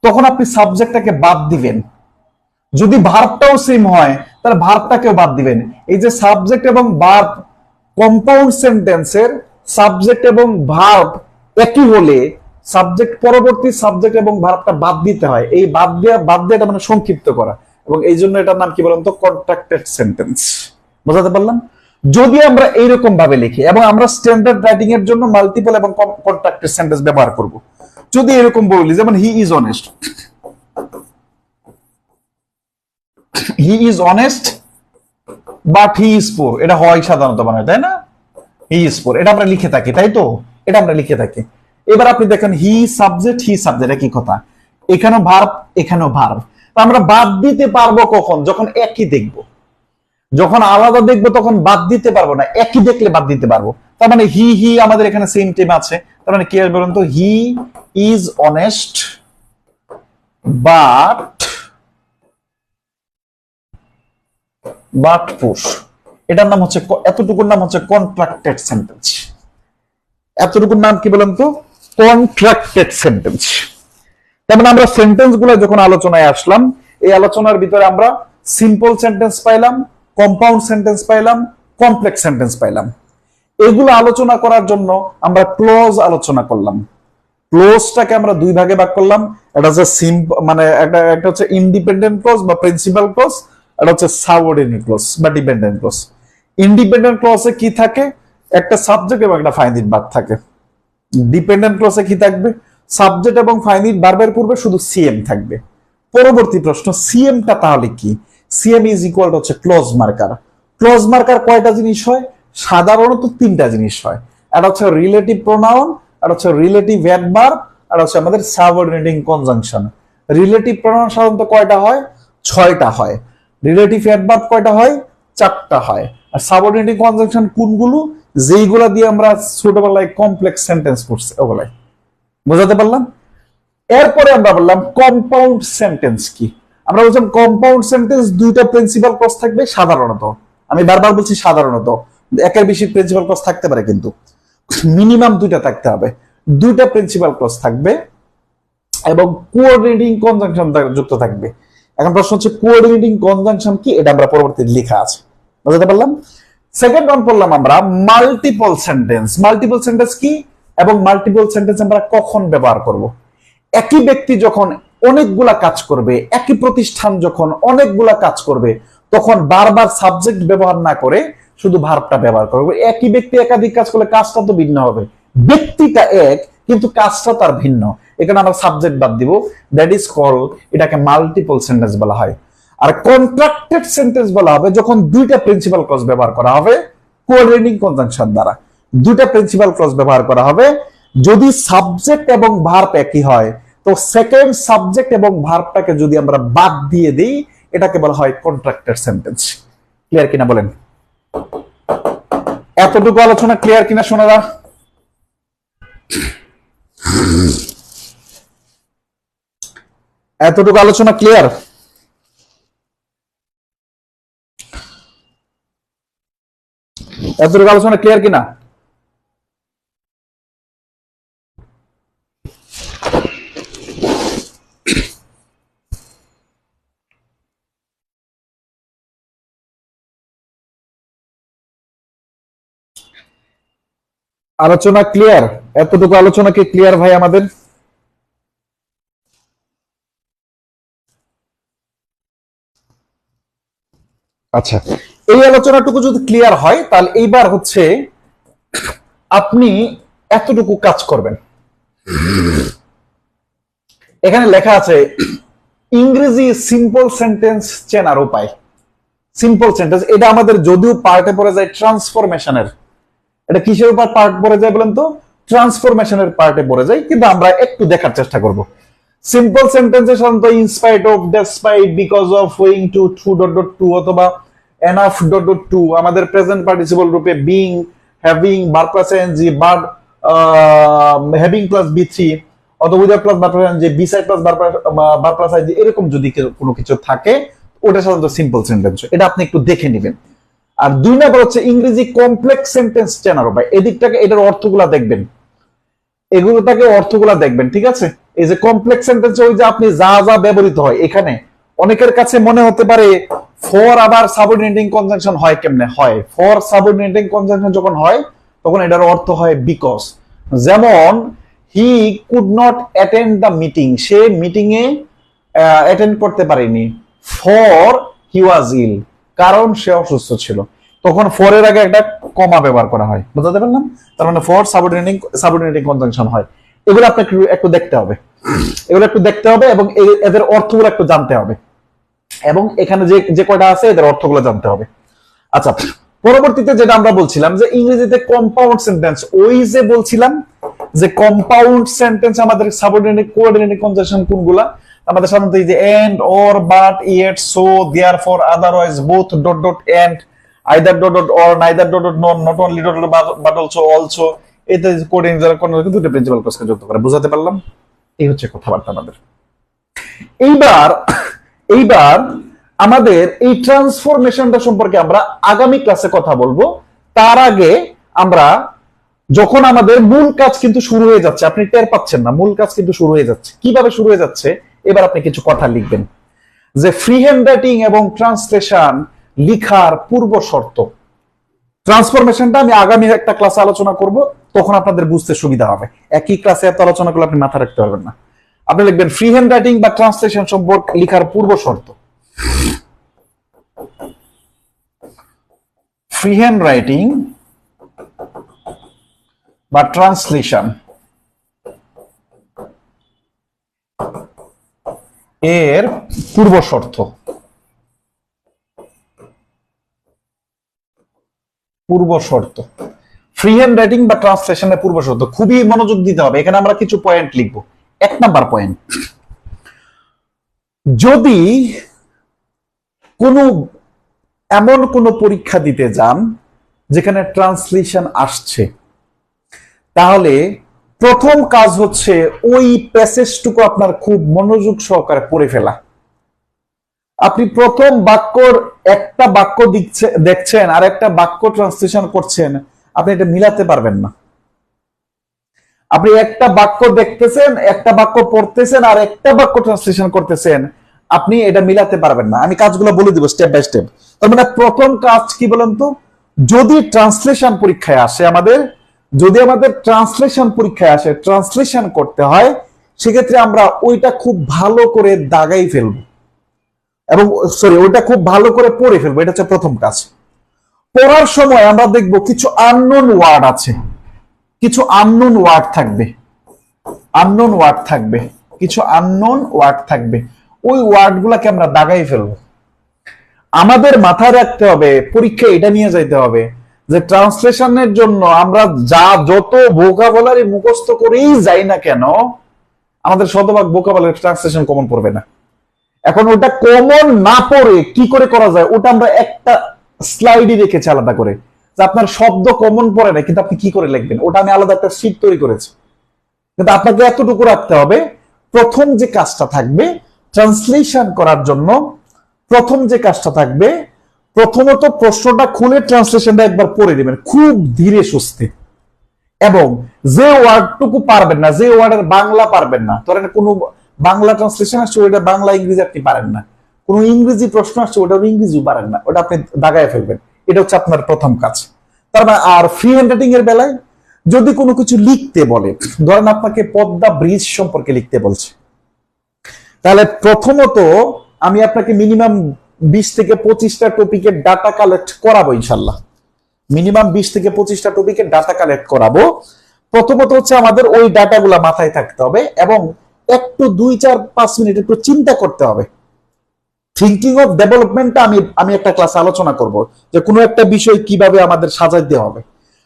তখন আপনি সাবজেক্টটাকে বাদ দিবেন। যদি ভার্বটাও সেম হয় তাহলে ভার্বটাকেও বাদ দিবেন। এই যে সাবজেক্ট এবং ভার্ব, কম্পাউন্ড সেন্টেন্সের সাবজেক্ট এবং ভার্ব একই হলে সাবজেক্ট, পরবর্তী সাবজেক্ট এবং ভার্বটা বাদ দিতে হয়। এই বাদ দেওয়াটা মানে সংক্ষিপ্ত করা, এবং এই জন্য এটার নাম কি বলেন তো? Contracted sentence. বোঝাতে পারলাম? যদি আমরা এইরকম ভাবে লিখি, এবং আমরা স্ট্যান্ডার্ড রাইটিং এর জন্য মাল্টিপল এবং কন্ট্রাক্টেড সেন্টেন্স ব্যবহার করব। যদি এরকম বলি, যেমন he is honest, he is honest but he is poor, এটা হয় সাধারণত বানায়, তাই না? হি ইজ পোর, এটা আমরা লিখে থাকি, তাই তো? এটা আমরা লিখে থাকি। এবার আপনি দেখেন হি সাবজেক্ট, হি সাবজেক্ট, একই কথা। এখানেও ভার্ব, এখানেও ভার্ব। আমরা বাদ দিতে পারবো কখন? যখন একই দেখবো। যখন আলাদা দেখবো তখন বাদ দিতে পারবো না, একই দেখলে বাদ দিতে পারবো। তার মানে হি হি আমাদের এখানে সেম টেম আছে, তার মানে কি আসবে বলুন তো? He is honest but push. এটার নাম হচ্ছে, এতটুকুর নাম হচ্ছে কন্ট্রাক্টেড সেন্টেন্স। এতটুকুর নাম কি বলেন তো? Contracted sentence. তার মানে আমরা সেন্টেন্স গুলো যখন আলোচনায় আসলাম, এই আলোচনার ভিতরে আমরা সিম্পল সেন্টেন্স পাইলাম, কম্পাউন্ড সেন্টেন্স পাইলাম, কমপ্লেক্স সেন্টেন্স পাইলাম। এগুলো আলোচনা করার জন্য আমরা ক্লোজ আলোচনা করলাম। ক্লোজটাকে আমরা দুই ভাগে ভাগ করলাম। এটা হচ্ছে মানে একটা হচ্ছে ইন্ডিপেন্ডেন্ট ক্লোজ বা প্রিন্সিপাল ক্লোজ, এটা হচ্ছে সাবঅর্ডিনেট ক্লোজ বা ডিপেন্ডেন্ট ক্লোজ। ইন্ডিপেন্ডেন্ট ক্লোজে কি থাকে? একটা সাবজেক্ট এবং একটা ফাইনাইট ভার্ব থাকে। ডিপেন্ডেন্ট ক্লোজে কি থাকবে? সাবজেক্ট এবং ফাইনাইট ভার্বের পূর্বে শুধু সিএম থাকবে। পরবর্তী প্রশ্ন, সিএমটা তাহলে কি? সিএম ইজ ইকুয়াল হচ্ছে ক্লোজ মার্কার। ক্লোজ মার্কার কয়টা জিনিস হয়? সাধারণত তিনটা জিনিস হয়। এটা হচ্ছে রিলেটিভ প্রোনাউন, এটা হচ্ছে রিলেটিভ অ্যাডভার্ব, আর হচ্ছে আমাদের সাবঅর্ডিনেটিং কনজাংশন। রিলেটিভ প্রোনাউন সাধারণত কয়টা হয়? 6টা হয়। রিলেটিভ অ্যাডভার্ব কয়টা হয়? 4টা হয়। আর সাবঅর্ডিনেটিং কনজাংশন কোনগুলো? যেইগুলা দিয়ে আমরা ছোটবেলায় কমপ্লেক্স সেন্টেন্স পড়ছি ওগুলাই। বোঝাতে পারলাম? এরপরে আমরা বললাম কম্পাউন্ড সেন্টেন্স কি। আমরা বলছিলাম কম্পাউন্ড সেন্টেন্স দুইটা প্রিন্সিপাল ক্লজ থাকবে সাধারণত। আমি বারবার বলছি সাধারণত, একের বেশি প্রিন্সিপাল ক্লজ থাকতে পারে, কিন্তু মিনিমাম দুইটা থাকতে হবে। দুইটা প্রিন্সিপাল ক্লজ থাকবে এবং কোঅর্ডিনেটিং কনজাংশন যুক্ত থাকবে। এখন প্রশ্ন হচ্ছে কোঅর্ডিনেটিং কনজাংশন কি? এটা আমরা পরবর্তীতে লেখা আছে। বুঝতে পারলাম? সেকেন্ড ওয়ান পড়লাম আমরা মাল্টিপল সেন্টেন্স। মাল্টিপল সেন্টেন্স কি এবং মাল্টিপল সেন্টেন্স আমরা কখন ব্যবহার করব? একই ব্যক্তি যখন অনেকগুলা কাজ করবে, একই প্রতিষ্ঠান যখন অনেকগুলা কাজ করবে, তখন বারবার সাবজেক্ট ব্যবহার না করে শুধু ভার্বটা ব্যবহার করবে। একই ব্যক্তি একাধিক কাজ করলে কাজটা তো ভিন্ন হবে। ব্যক্তিটা এক কিন্তু কাজটা তার ভিন্ন, এখানে আমরা সাবজেক্ট বাদ দিব। দ্যাট ইজ কল, এটাকে মাল্টিপল সেন্টেন্স বলা হয়। আর কন্ট্রাক্টেড সেন্টেন্স বলা হবে যখন দুইটা প্রিন্সিপাল ক্লজ ব্যবহার করা হবে কোঅর্ডিনেটিং কনজাংশন দ্বারা। দুইটা প্রিন্সিপাল ক্লজ ব্যবহার করা হবে। যদি সাবজেক্ট এবং ভার্ব একই হয় তো সেকেন্ড সাবজেক্ট এবং ভার্বটাকে যদি আমরা বাদ দিয়ে দিই, এটাকে বলা হয় কন্ট্রাক্টেড সেন্টেন্স। ক্লিয়ার কিনা বলেন? এতটুকু আলোচনা ক্লিয়ার কিনা শোনারা? এতটুকু আলোচনা ক্লিয়ার? এতটুকু আলোচনা ক্লিয়ার কিনা? আলোচনা ক্লিয়ার? এতটুকু আলোচনা কি ক্লিয়ার ভাই আমাদের? আচ্ছা, এই আলোচনাটুকু যদি ক্লিয়ার হয় তাহলে এইবার হচ্ছে আপনি এতটুকু কাজ করবেন। এখানে লেখা আছে ইংরেজি সিম্পল সেন্টেন্স চেনার উপায়। সিম্পল সেন্টেন্স এটা আমাদের যদিও পার্টে পড়ে যায় ট্রান্সফরমেশনের, এটা কিসের উপর পার্ট পড়ে যায় বলেন তো? ট্রান্সফরমেশনের পার্টে পড়ে যায়, কিন্তু আমরা একটু দেখার চেষ্টা করব। সিম্পল সেন্টেন্সে সাধারণত in spite of, despite, because of, owing to, too dot dot to অথবা এনাফ ডট ডট টু আমাদের প্রেজেন্ট পার্টিসিপল রূপে being, having, verb plus ing, but having plus V three অথবা without plus verb plus ing, beside plus verb plus আইজি, এরকম যদি কোনো কিছু থাকে ওটা সাধারণত সিম্পল সেন্টেন্স। এটা আপনি একটু দেখে নেবেন। আর 2 নাম্বার হচ্ছে ইংরেজি কমপ্লেক্স সেন্টেন্স চেনার উপায়। এদিকটাকে এটার অর্থগুলা দেখবেন, এগুলোটাকে অর্থগুলা দেখবেন, ঠিক আছে? এই যে কমপ্লেক্স সেন্টেন্স, ওই যে আপনি যা যা ব্যবহৃত হয় এখানে, অনেকের কাছে মনে হতে পারে ফর আবার সাবঅর্ডিনেটিং কনজাংশন হয় কেমনে? হয় ফর সাবঅর্ডিনেটিং কনজাংশন যখন হয় তখন এটার অর্থ হয় বিকজ। যেমন he could not attend the meeting, say meeting A attend করতে পারেনি। ফর হি ওয়াজ ইল, কারণ সে অসুস্থ ছিল। তখন ফর এর আগে একটা কমা ব্যবহার করা হয়, বুঝতে পারলাম? তার মানে ফর সাবঅর্ডিনেটিং কনজাংশন হয়। এগুলো আপনাকে একটু দেখতে হবে, এগুলো একটু দেখতে হবে এবং এদের অর্থগুলো একটু জানতে হবে, এবং এখানে যে যে কয়টা আছে এদের অর্থগুলো জানতে হবে। আচ্ছা, পরবর্তীতে যেটা আমরা বলছিলাম যে ইংরেজিতে কম্পাউন্ড সেন্টেন্স, ওই যে বলছিলাম যে কম্পাউন্ড সেন্টেন্স আমাদের সাবঅর্ডিনেট কোঅর্ডিনেটিং কনজাংশন কোনগুলা? আমাদের সাধারণত এই যে and, or, but, yet, so, therefore, otherwise, both dot dot and, either dot dot or, neither dot dot not, not only dot dot but also, also, এতে coding যারা দুটো principal ক্লজকে যুক্ত করে। বুঝাতে পারলাম? এই হচ্ছে কথাবার্তা আমাদের। এইবার আমাদের এই ট্রান্সফরমেশনটা সম্পর্কে আমরা আগামী ক্লাসে কথা বলবো। তার আগে আমরা, যখন আমাদের মূল কাজ কিন্তু শুরু হয়ে যাচ্ছে, আপনি টের পাচ্ছেন না, মূল কাজ কিন্তু শুরু হয়ে যাচ্ছে। কিভাবে শুরু হয়ে যাচ্ছে? এবার আপনি কিছু কথা লিখবেন যে ফ্রি হ্যান্ড রাইটিং এবং ট্রান্সলেশন লিখার পূর্ব শর্ত। ট্রান্সফরমেশনটা আমি আগামী একটা ক্লাসে আলোচনা করব, তখন আপনাদের বুঝতে সুবিধা হবে। একই ক্লাসে এত আলোচনা করলে আপনি মাথা রাখতে পারবেন না। আপনি লিখবেন ফ্রি হ্যান্ড রাইটিং বা ট্রান্সলেশন সম্পর্কে লিখার পূর্ব শর্ত। ফ্রি হ্যান্ড রাইটিং বা ট্রান্সলেশন এর পূর্ব শর্ত। পূর্ব শর্ত, ফ্রি হ্যান্ড রাইটিং বা ট্রান্সলেশনের পূর্ব শর্ত। খুবই মনোযোগ দিতে হবে, এখানে আমরা কিছু পয়েন্ট লিখবো। 1 নাম্বার পয়েন্ট, যদি এমন কোন পরীক্ষা দিতে যান যেখানে ট্রান্সলেশন আসছে, তাহলে প্রথম কাজ হচ্ছে ওই প্যাসেজটুকু আপনার খুব মনোযোগ সহকারে পড়ে ফেলা। আপনি প্রথম বাক্যর একটা বাক্য দেখছেন আর একটা বাক্য ট্রান্সলেশন করছেন, আপনি এটা মিলাতে পারবেন না। আপনি একটা বাক্য দেখতেছেন, একটা বাক্য পড়তেছেন আর একটা বাক্য ট্রান্সলেশন করতেছেন, আপনি এটা মিলাতে পারবেন না। আমি কাজগুলো বলে দিব স্টেপ বাই স্টেপ। তার মানে প্রথম কাজ কি বলেন তো? যদি ট্রান্সলেশন পরীক্ষায় আসে আমাদের, যদি আমাদের ট্রান্সলেশন পরীক্ষায় আসে, ট্রান্সলেশন করতে হয়, সেক্ষেত্রে আমরা ওইটা খুব ভালো করে দাগাই ফেলবো এবং ওইটা খুব ভালো করে পড়ে ফেলবো। এটা হচ্ছে প্রথম কাজ। পড়ার সময় আমরা দেখব কিছু আননোন ওয়ার্ড আছে, কিছু আননোন ওয়ার্ড থাকবে, আননোন ওয়ার্ড থাকবে, কিছু আননোন ওয়ার্ড থাকবে। ওই ওয়ার্ডগুলোকে আমরা দাগাই ফেলবো। আমাদের মাথায় রাখতে হবে, পরীক্ষা এটা নিয়ে যাইতে হবে যে ট্রান্সলেশনের জন্য আমরা যত ভোকাবুলারি মুখস্থ করেই যাই না কেন, আমাদের শতভাগ ভোকাবুলারি ট্রান্সলেশন কমন পড়বে না। এখন ওটা কমন না পড়ে কি করে করা যায়, ওটা আমরা একটা স্লাইডই রেখেছি আলাদা করে, যে আপনার শব্দ কমন পড়ে না, কিন্তু আপনি কি করে লিখবেন ওটা আমি আলাদা একটা শীট তৈরি করেছি। কিন্তু আপনাকে এতটুকু রাখতে হবে, প্রথম যে কাজটা থাকবে ট্রান্সলেশন করার জন্য, প্রথম যে কাজটা থাকবে, প্রথমত প্রশ্নটা খুলে ট্রান্সলেশনটা একবার পড়ে নেবেন খুব ধীরে সুস্থে, এবং যে ওয়ার্ডটুকু পারবেন না, যে ওয়ার্ডের বাংলা পারবেন না, ধরেন কোনো বাংলা ট্রান্সলেশন আসছে ওইটা বাংলা ইংরেজি আপনি পারেন না, কোনো ইংরেজি প্রশ্ন আসছে ওটা ইংরেজিও পারেন না, ওটা আপনি দাগায় ফেলবেন। এটা হচ্ছে আপনার প্রথম কাজ। তার মানে আর ফ্রি হ্যান্ড রাইটিং এর বেলায় যদি কোনো কিছু লিখতে বলে, ধরেন আপনাকে পদ্মা ব্রিজ সম্পর্কে লিখতে বলছে, তাহলে প্রথমত আমি আপনাকে মিনিমাম 20 থেকে 25টা টপিকের ডাটা কালেক্ট করাবো ইনশাল্লাহ। মিনিমাম 20 থেকে 25টা টপিকের ডাটা কালেক্ট করাবো। প্রথমত হচ্ছে আমাদের ওই ডাটাগুলা মাথায় থাকতে হবে, এবং একটু 2-4-5 মিনিট একটু চিন্তা করতে হবে। থিঙ্কিং অফ ডেভেলপমেন্টটা আমি একটা ক্লাসে আলোচনা করব, যে কোনো একটা বিষয় কিভাবে আমাদের সাজাইতে হবে।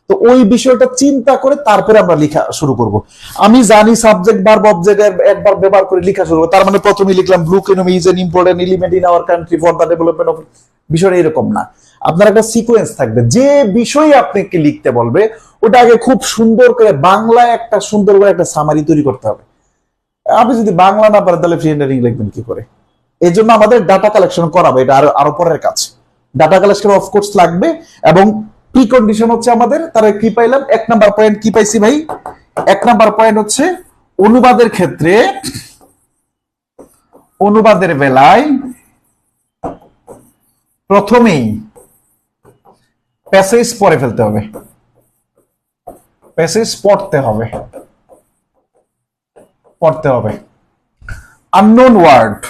তো ওই বিষয়টা চিন্তা করে তারপরে আমরা লেখা শুরু করব। আমি জানি সাবজেক্ট ভার্ব অবজেক্ট একবার ব্যবহার করে লেখা শুরু করব, তার মানে প্রথমে লিখলাম blue economy is an important element in our country for the development of, বিষয়টা এরকম না। আপনার একটা সিকোয়েন্স থাকবে, যে বিষয়ে আপনাকে লিখতে বলবে ওটা আগে খুব সুন্দর করে বাংলায় একটা সুন্দর করে একটা সামারি তৈরি করতে হবে। আপনি যদি বাংলা না পারেন তাহলে ফ্রি হ্যান্ড রাইটিং লিখবেন কি করে? এই জন্য আমাদের ডাটা কালেকশন করাবো, এটা আরো পরের কাজ। ডাটা কালেকশন অফকোর্স লাগবে, এবং প্রি কন্ডিশন হচ্ছে আমাদের, তারা কি পাইলাম, 1 নাম্বার পয়েন্ট কি পাইছি ভাই? 1 নাম্বার পয়েন্ট হচ্ছে অনুবাদের ক্ষেত্রে, অনুবাদের বেলায় প্রথমেই প্যাসেজ পড়ে ফেলতে হবে, প্যাসেজ পড়তে হবে, পড়তে হবে। আননোন ওয়ার্ড,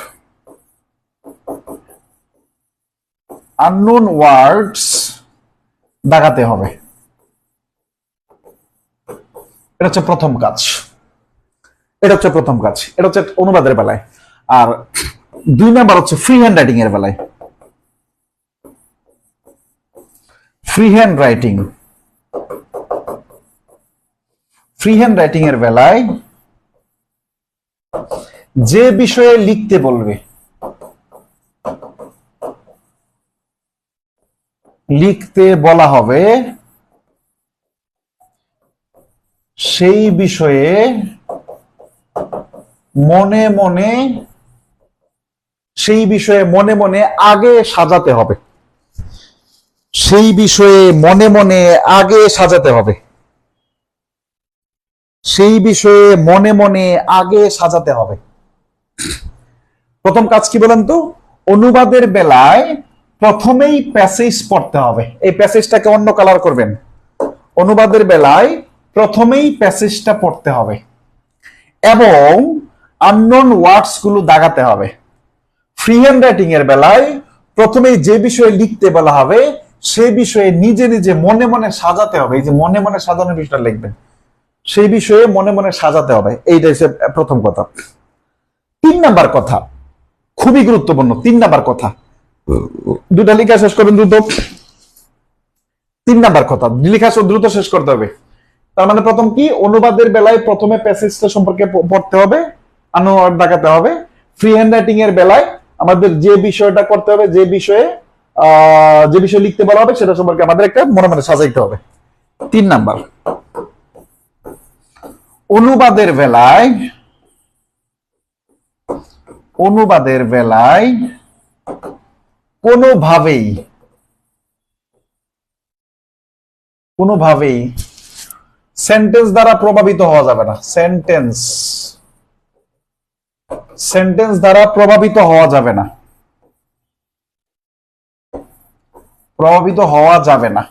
আননোন ওয়ার্ডস দাগাতে হবে। এটা হচ্ছে প্রথম কাজ, এটা হচ্ছে প্রথম কাজ, এটা হচ্ছে অনুবাদের বেলায়। আর 2 নাম্বার হচ্ছে ফ্রি হ্যান্ড রাইটিং এর বেলায়। Free hand writing, free hand writing এর বেলায় যে বিষয়ে লিখতে বলবে, লিখতে বলা হবে সেই বিষয়ে মনে মনে, সেই বিষয়ে মনে মনে আগে সাজাতে হবে, সেই বিষয়ে মনে মনে আগে সাজাতে হবে, সেই বিষয়ে মনে মনে আগে সাজাতে হবে। প্রথম কাজ কি বলেন তো? অনুবাদের বেলায় প্রথমেই প্যাসেজ পড়তে হবে। এই প্যাসেজটাকে অন্য কালার করবেন। অনুবাদের বেলায় প্রথমেই প্যাসেজটা পড়তে হবে এবং আননোন ওয়ার্ডস গুলো দাগাতে হবে। ফ্রি হ্যান্ড রাইটিং এর বেলায় প্রথমেই যে বিষয়ে লিখতে বলা হবে সেই বিষয়ে নিজে নিজে মনে মনে সাজাতে হবে। এই যে মনে মনে সাজানোর বিষয়টা লিখবেন, সেই বিষয়ে মনে মনে সাজাতে হবে। এইটা হচ্ছে প্রথম কথা। 3 নাম্বার কথা খুবই গুরুত্বপূর্ণ। 3 নাম্বার কথা, দুটা লেখা শেষ করবেন দ্রুত। 3 নাম্বার কথা লেখা দ্রুত শেষ করতে হবে। তার মানে প্রথম কি, অনুবাদের বেলায় প্রথমে প্যাসেজটা সম্পর্কে পড়তে হবে, আনওয়ার্ড দেখাতে হবে। ফ্রি হ্যান্ড রাইটিং এর বেলায় আমাদের যে বিষয়টা করতে হবে, যে বিষয়ে লিখতে বলা হবে সেটা সম্পর্কে আমাদের একটা মনে মনে সাজাইতে হবে। 3 নাম্বার। অনুবাদের বেলায়, অনুবাদের বেলায় কোনোভাবেই সেন্টেন্স দ্বারা প্রভাবিত হওয়া যাবে না। সেন্টেন্স দ্বারা প্রভাবিত হওয়া যাবে না, প্রভাবিত হওয়া যাবে না।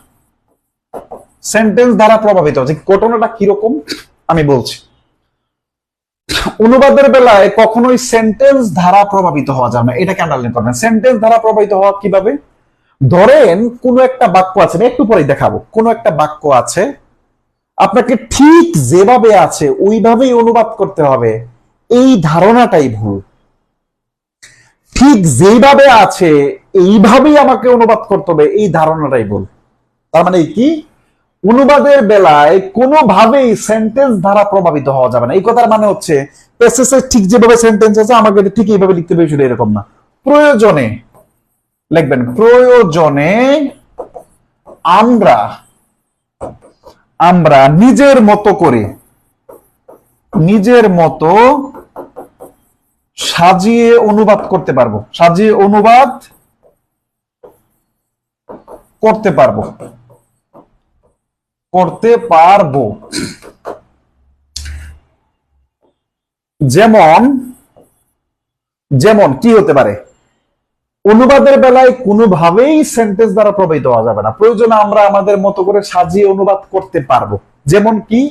সেন্টেন্স দ্বারা প্রভাবিত হচ্ছে ঘটনাটা কিরকম আমি বলছি। অনুবাদের বেলায় কখনোই সেন্টেন্স দ্বারা প্রভাবিত হওয়া যাবে না, এটাকে আন্ডারলাইন করবেন। সেন্টেন্স দ্বারা প্রভাবিত হওয়া কিভাবে? ধরেন কোন একটা বাক্য আছে, আমি একটু পরেই দেখাবো। কোন একটা বাক্য আছে, আপনাকে ঠিক যেভাবে আছে ওইভাবেই অনুবাদ করতে হবে, এই ধারণাটাই ভুল। ঠিক যেভাবে আছে এইভাবেই আমাকে অনুবাদ করতে হবে, এই ধারণাটাই ভুল। তার মানে কি, অনুবাদের বেলায় কোনোভাবেই সেন্টেন্স দ্বারা প্রভাবিত হওয়া যাবে না। এই কথার মানে হচ্ছে প্যাসেজে ঠিক যেভাবে সেন্টেন্স আছে আমাকে ঠিক এইভাবে লিখতে হবে, সেটা এরকম না। প্রয়োজনে লিখবেন, প্রয়োজনে আমরা নিজের মতো করে, নিজের মতো সাজিয়ে অনুবাদ করতে পারবো। সাজিয়ে অনুবাদ করতে পারবো, করতে পারবো। যেমন যেমন কি হতে পারে? অনুবাদের বেলায় কোনোভাবেই সেন্টেন্স দ্বারা প্রভাবিত হওয়া যাবে না, প্রয়োজনে আমরা আমাদের মতো করে সাজিয়ে অনুবাদ করতে পারবো। যেমন কি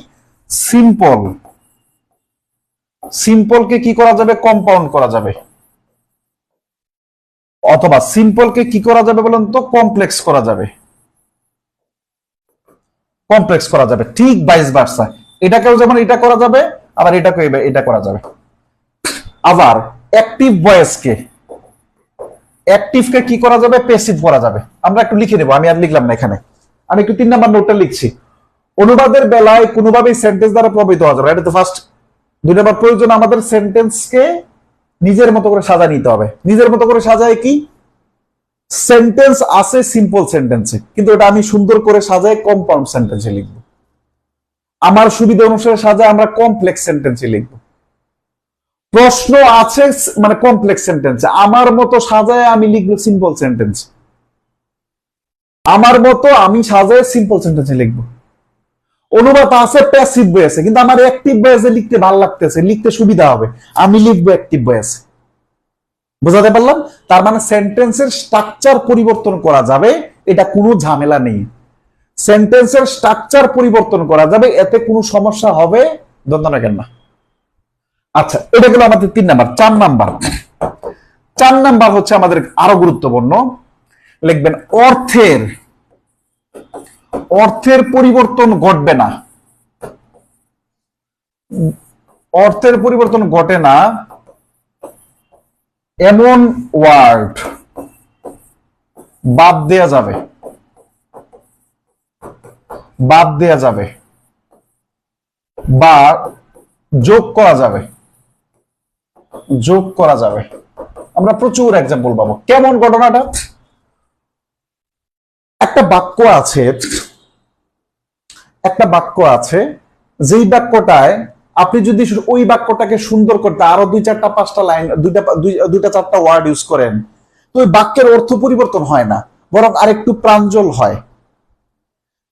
সিম্পল, সিম্পলকে কি করা যাবে? কম্পাউন্ড করা যাবে। অথবা সিম্পলকে কি করা যাবে বলেন তো? কমপ্লেক্স করা যাবে, কমপ্লেক্স করা যাবে। ঠিক ভাইস ভার্সা, এটাকেও যেমন এটা করা যাবে, আবার এটাকে এটা করা যাবে। আবার অ্যাক্টিভ ভয়েসকে, অ্যাক্টিভকে কি করা যাবে? প্যাসিভ করা যাবে। আমরা একটু লিখে নেব, আমি আর লিখলাম না এখানে, আমি একটু 3 নাম্বার নোটটা লিখছি। অনুবাদের বেলায় কোনোভাবেই সেন্টেন্স দ্বারা প্রভাবিত হওয়া যাবে, এটা তো ফার্স্ট। 2 নাম্বার, প্রয়োজন আমাদের সেন্টেন্সকে নিজের মতো করে সাজায় নিতে হবে। নিজের মতো করে সাজায় কি? সেন্টেন্স আছে সিম্পল সেন্টেন্সে, কিন্তু এটা আমি সুন্দর করে সাজায় কম্পাউন্ড সেন্টেন্সে লিখবো। আমার সুবিধা অনুসারে সাজায় আমরা কমপ্লেক্স সেন্টেন্সে লিখবো। প্রশ্ন আছে মানে কমপ্লেক্স সেন্টেন্সে, আমার মতো সাজায় আমি লিখবো সিম্পল সেন্টেন্স। আমার মতো আমি সাজায় সিম্পল সেন্টেন্সে লিখবো। অনুবাদ আছে প্যাসিভ ভয়েসে, কিন্তু আমার অ্যাক্টিভ ভয়েসে লিখতে ভালো লাগতেছে, লিখতে সুবিধা হবে, আমি লিখবো অ্যাক্টিভ ভয়েসে। বুঝাতে পারলাম? তার মানে সেন্টেন্সের স্ট্রাকচার পরিবর্তন করা যাবে, এটা কোনো ঝামেলা নেই। সেন্টেন্সের স্ট্রাকচার পরিবর্তন করা যাবে, এতে কোনো সমস্যা হবে দ্বন্দ্ব রাখেন না। আচ্ছা, এটা গেল আমাদের 3 নাম্বার। 4 নাম্বার, 4 নাম্বার হচ্ছে আমাদের আরো গুরুত্বপূর্ণ। লিখবেন অর্থের, অর্থের পরিবর্তন ঘটবে না। অর্থের পরিবর্তন ঘটে না এমন ওয়ার্ড বাদ দেয়া যাবে, বাদ দেয়া যাবে বা যোগ করা যাবে, যোগ করা যাবে। আমরা প্রচুর এক্সাম্পল পাবো। কেমন ঘটনাটা? একটা বাক্য আছে, একটা বাক্য আছে, যেই বাক্যটায় আপনি যদি ওই বাক্যটাকে সুন্দর করতে আরো 2-4-5টা লাইন, 2-4টা ওয়ার্ড ইউজ করেন, তো ওই বাক্যের অর্থ পরিবর্তন হয় না, বরং আরেকটু প্রাঞ্জল হয়।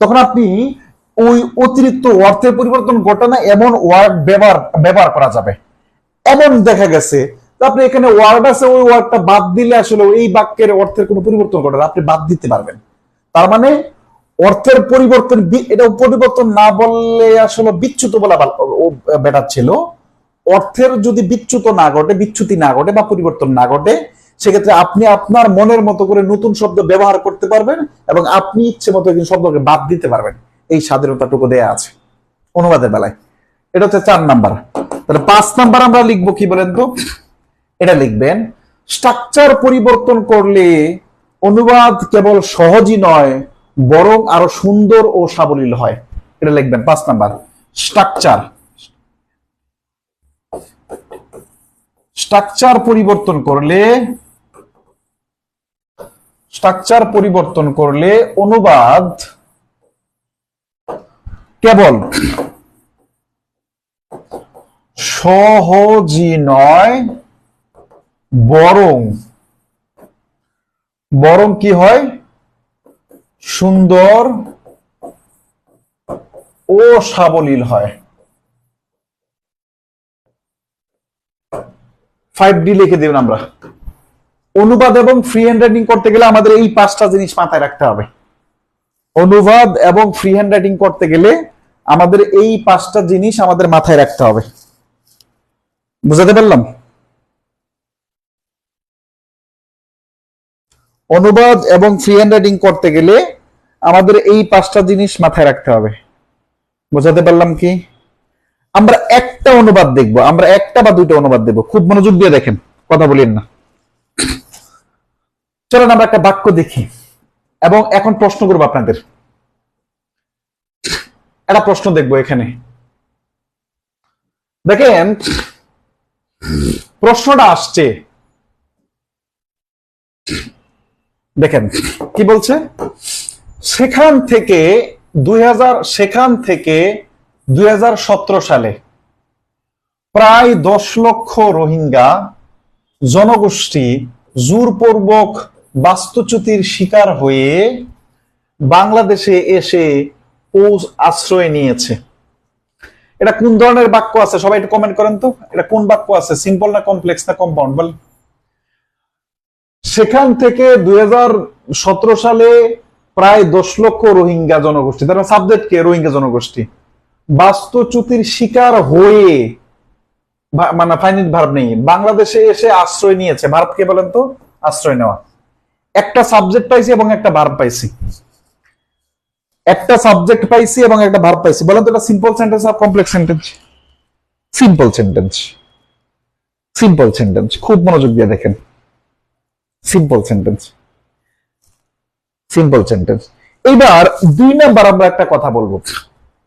তখন আপনি ওই অতিরিক্ত অর্থের পরিবর্তন ঘটে না এমন ওয়ার্ড ব্যবহার করা যাবে। এমন দেখা গেছে আপনি এখানে ওয়ার্ড আছে, ওই ওয়ার্ডটা বাদ দিলে আসলে এই বাক্যের অর্থের কোনো পরিবর্তন ঘটে না, আপনি বাদ দিতে পারবেন। তার মানে অর্থের পরিবর্তন, এটা পরিবর্তন না বললে আসলে বিচ্যুত বলা বেটার ছিল। অর্থের যদি বিচ্যুত না ঘটে, বিচ্যুতি না ঘটে বা পরিবর্তন না ঘটে, সেক্ষেত্রে আপনি আপনার মনের মতো করে নতুন শব্দ ব্যবহার করতে পারবেন এবং আপনি ইচ্ছে মতো শব্দকে বাদ দিতে পারবেন। এই স্বাধীনতাটুকু দেয়া আছে অনুবাদের বেলায়। এটা হচ্ছে 4 নাম্বার। তাহলে 5 নাম্বার আমরা লিখবো কি বলেন তো? এটা লিখবেন স্ট্রাকচার পরিবর্তন করলে অনুবাদ কেবল সহজই নয়, বরং আরো সুন্দর ও সাবলীল হয়। এটা লিখবেন 5 নাম্বার। স্ট্রাকচার, স্ট্রাকচার পরিবর্তন করলে, স্ট্রাকচার পরিবর্তন করলে অনুবাদ কেবল সহজই নয়, বরং বরং কি হয়? সুন্দর ও সাবলীল হয়। 5D লিখে দেবেন আমরা। অনুবাদ এবং ফ্রি হ্যান্ড রাইটিং করতে গেলে আমাদের এই 5টা জিনিস মাথায় রাখতে হবে। অনুবাদ এবং ফ্রি হ্যান্ড রাইটিং করতে গেলে আমাদের এই 5টা জিনিস আমাদের মাথায় রাখতে হবে। বুঝাতে পারলাম? অনুবাদ এবং ফ্রি হ্যান্ড রাইটিং করতে গেলে আমাদের এই 5টা জিনিস মাথায় রাখতে হবে। বুঝাতে পারলাম কি? আমরা একটা অনুবাদ দেখব, আমরা একটা বা 2টা অনুবাদ দেব। খুব মনোযোগ দিয়ে দেখেন, কথা বলেন না। চলেন আমরা একটা বাক্য দেখি এবং এখন প্রশ্ন করবো আপনাদের। একটা প্রশ্ন দেখবো এখানে। দেখেন প্রশ্নটা আসছে, দেখেন কি বলছে। সেখান থেকে 2017 সালে প্রায় 10 লক্ষ রোহিঙ্গা জনগোষ্ঠী জোরপূর্বক বাস্তুচ্যুতির শিকার হয়ে বাংলাদেশে এসে আশ্রয় নিয়েছে। এটা কোন ধরনের বাক্য আছে সবাই একটু কমেন্ট করেন তো, এটা কোন বাক্য আছে, সিম্পল না কমপ্লেক্স না কম্পাউন্ড বল। সেখান থেকে 2017 সালে প্রায় 10 লক্ষ রোহিঙ্গা জনগোষ্ঠী, তার সাবজেক্ট কে রোহিঙ্গা জনগোষ্ঠী, বাস্তুচ্যুতির শিকার হয়ে, মানে ফাইনাইট ভার্ব নেই, বাংলাদেশে এসে আশ্রয় নিয়েছে। ভার্ব কে বলেন তো, আশ্রয় নেওয়া। একটা সাবজেক্ট পাইছি এবং একটা ভার্ব পাইছি, একটা সাবজেক্ট পাইছি এবং একটা ভার্ব পাইছি। বলেন তো এটা সিম্পল সেন্টেন্স আর complex sentence? Simple sentence, simple sentence. খুব মনোযোগ দিয়ে দেখেন, সিম্পল সেন্টেন্স, সিম্পল সেন্টেন্স। এবার 2 নাম্বার আমরা একটা কথা বলবো,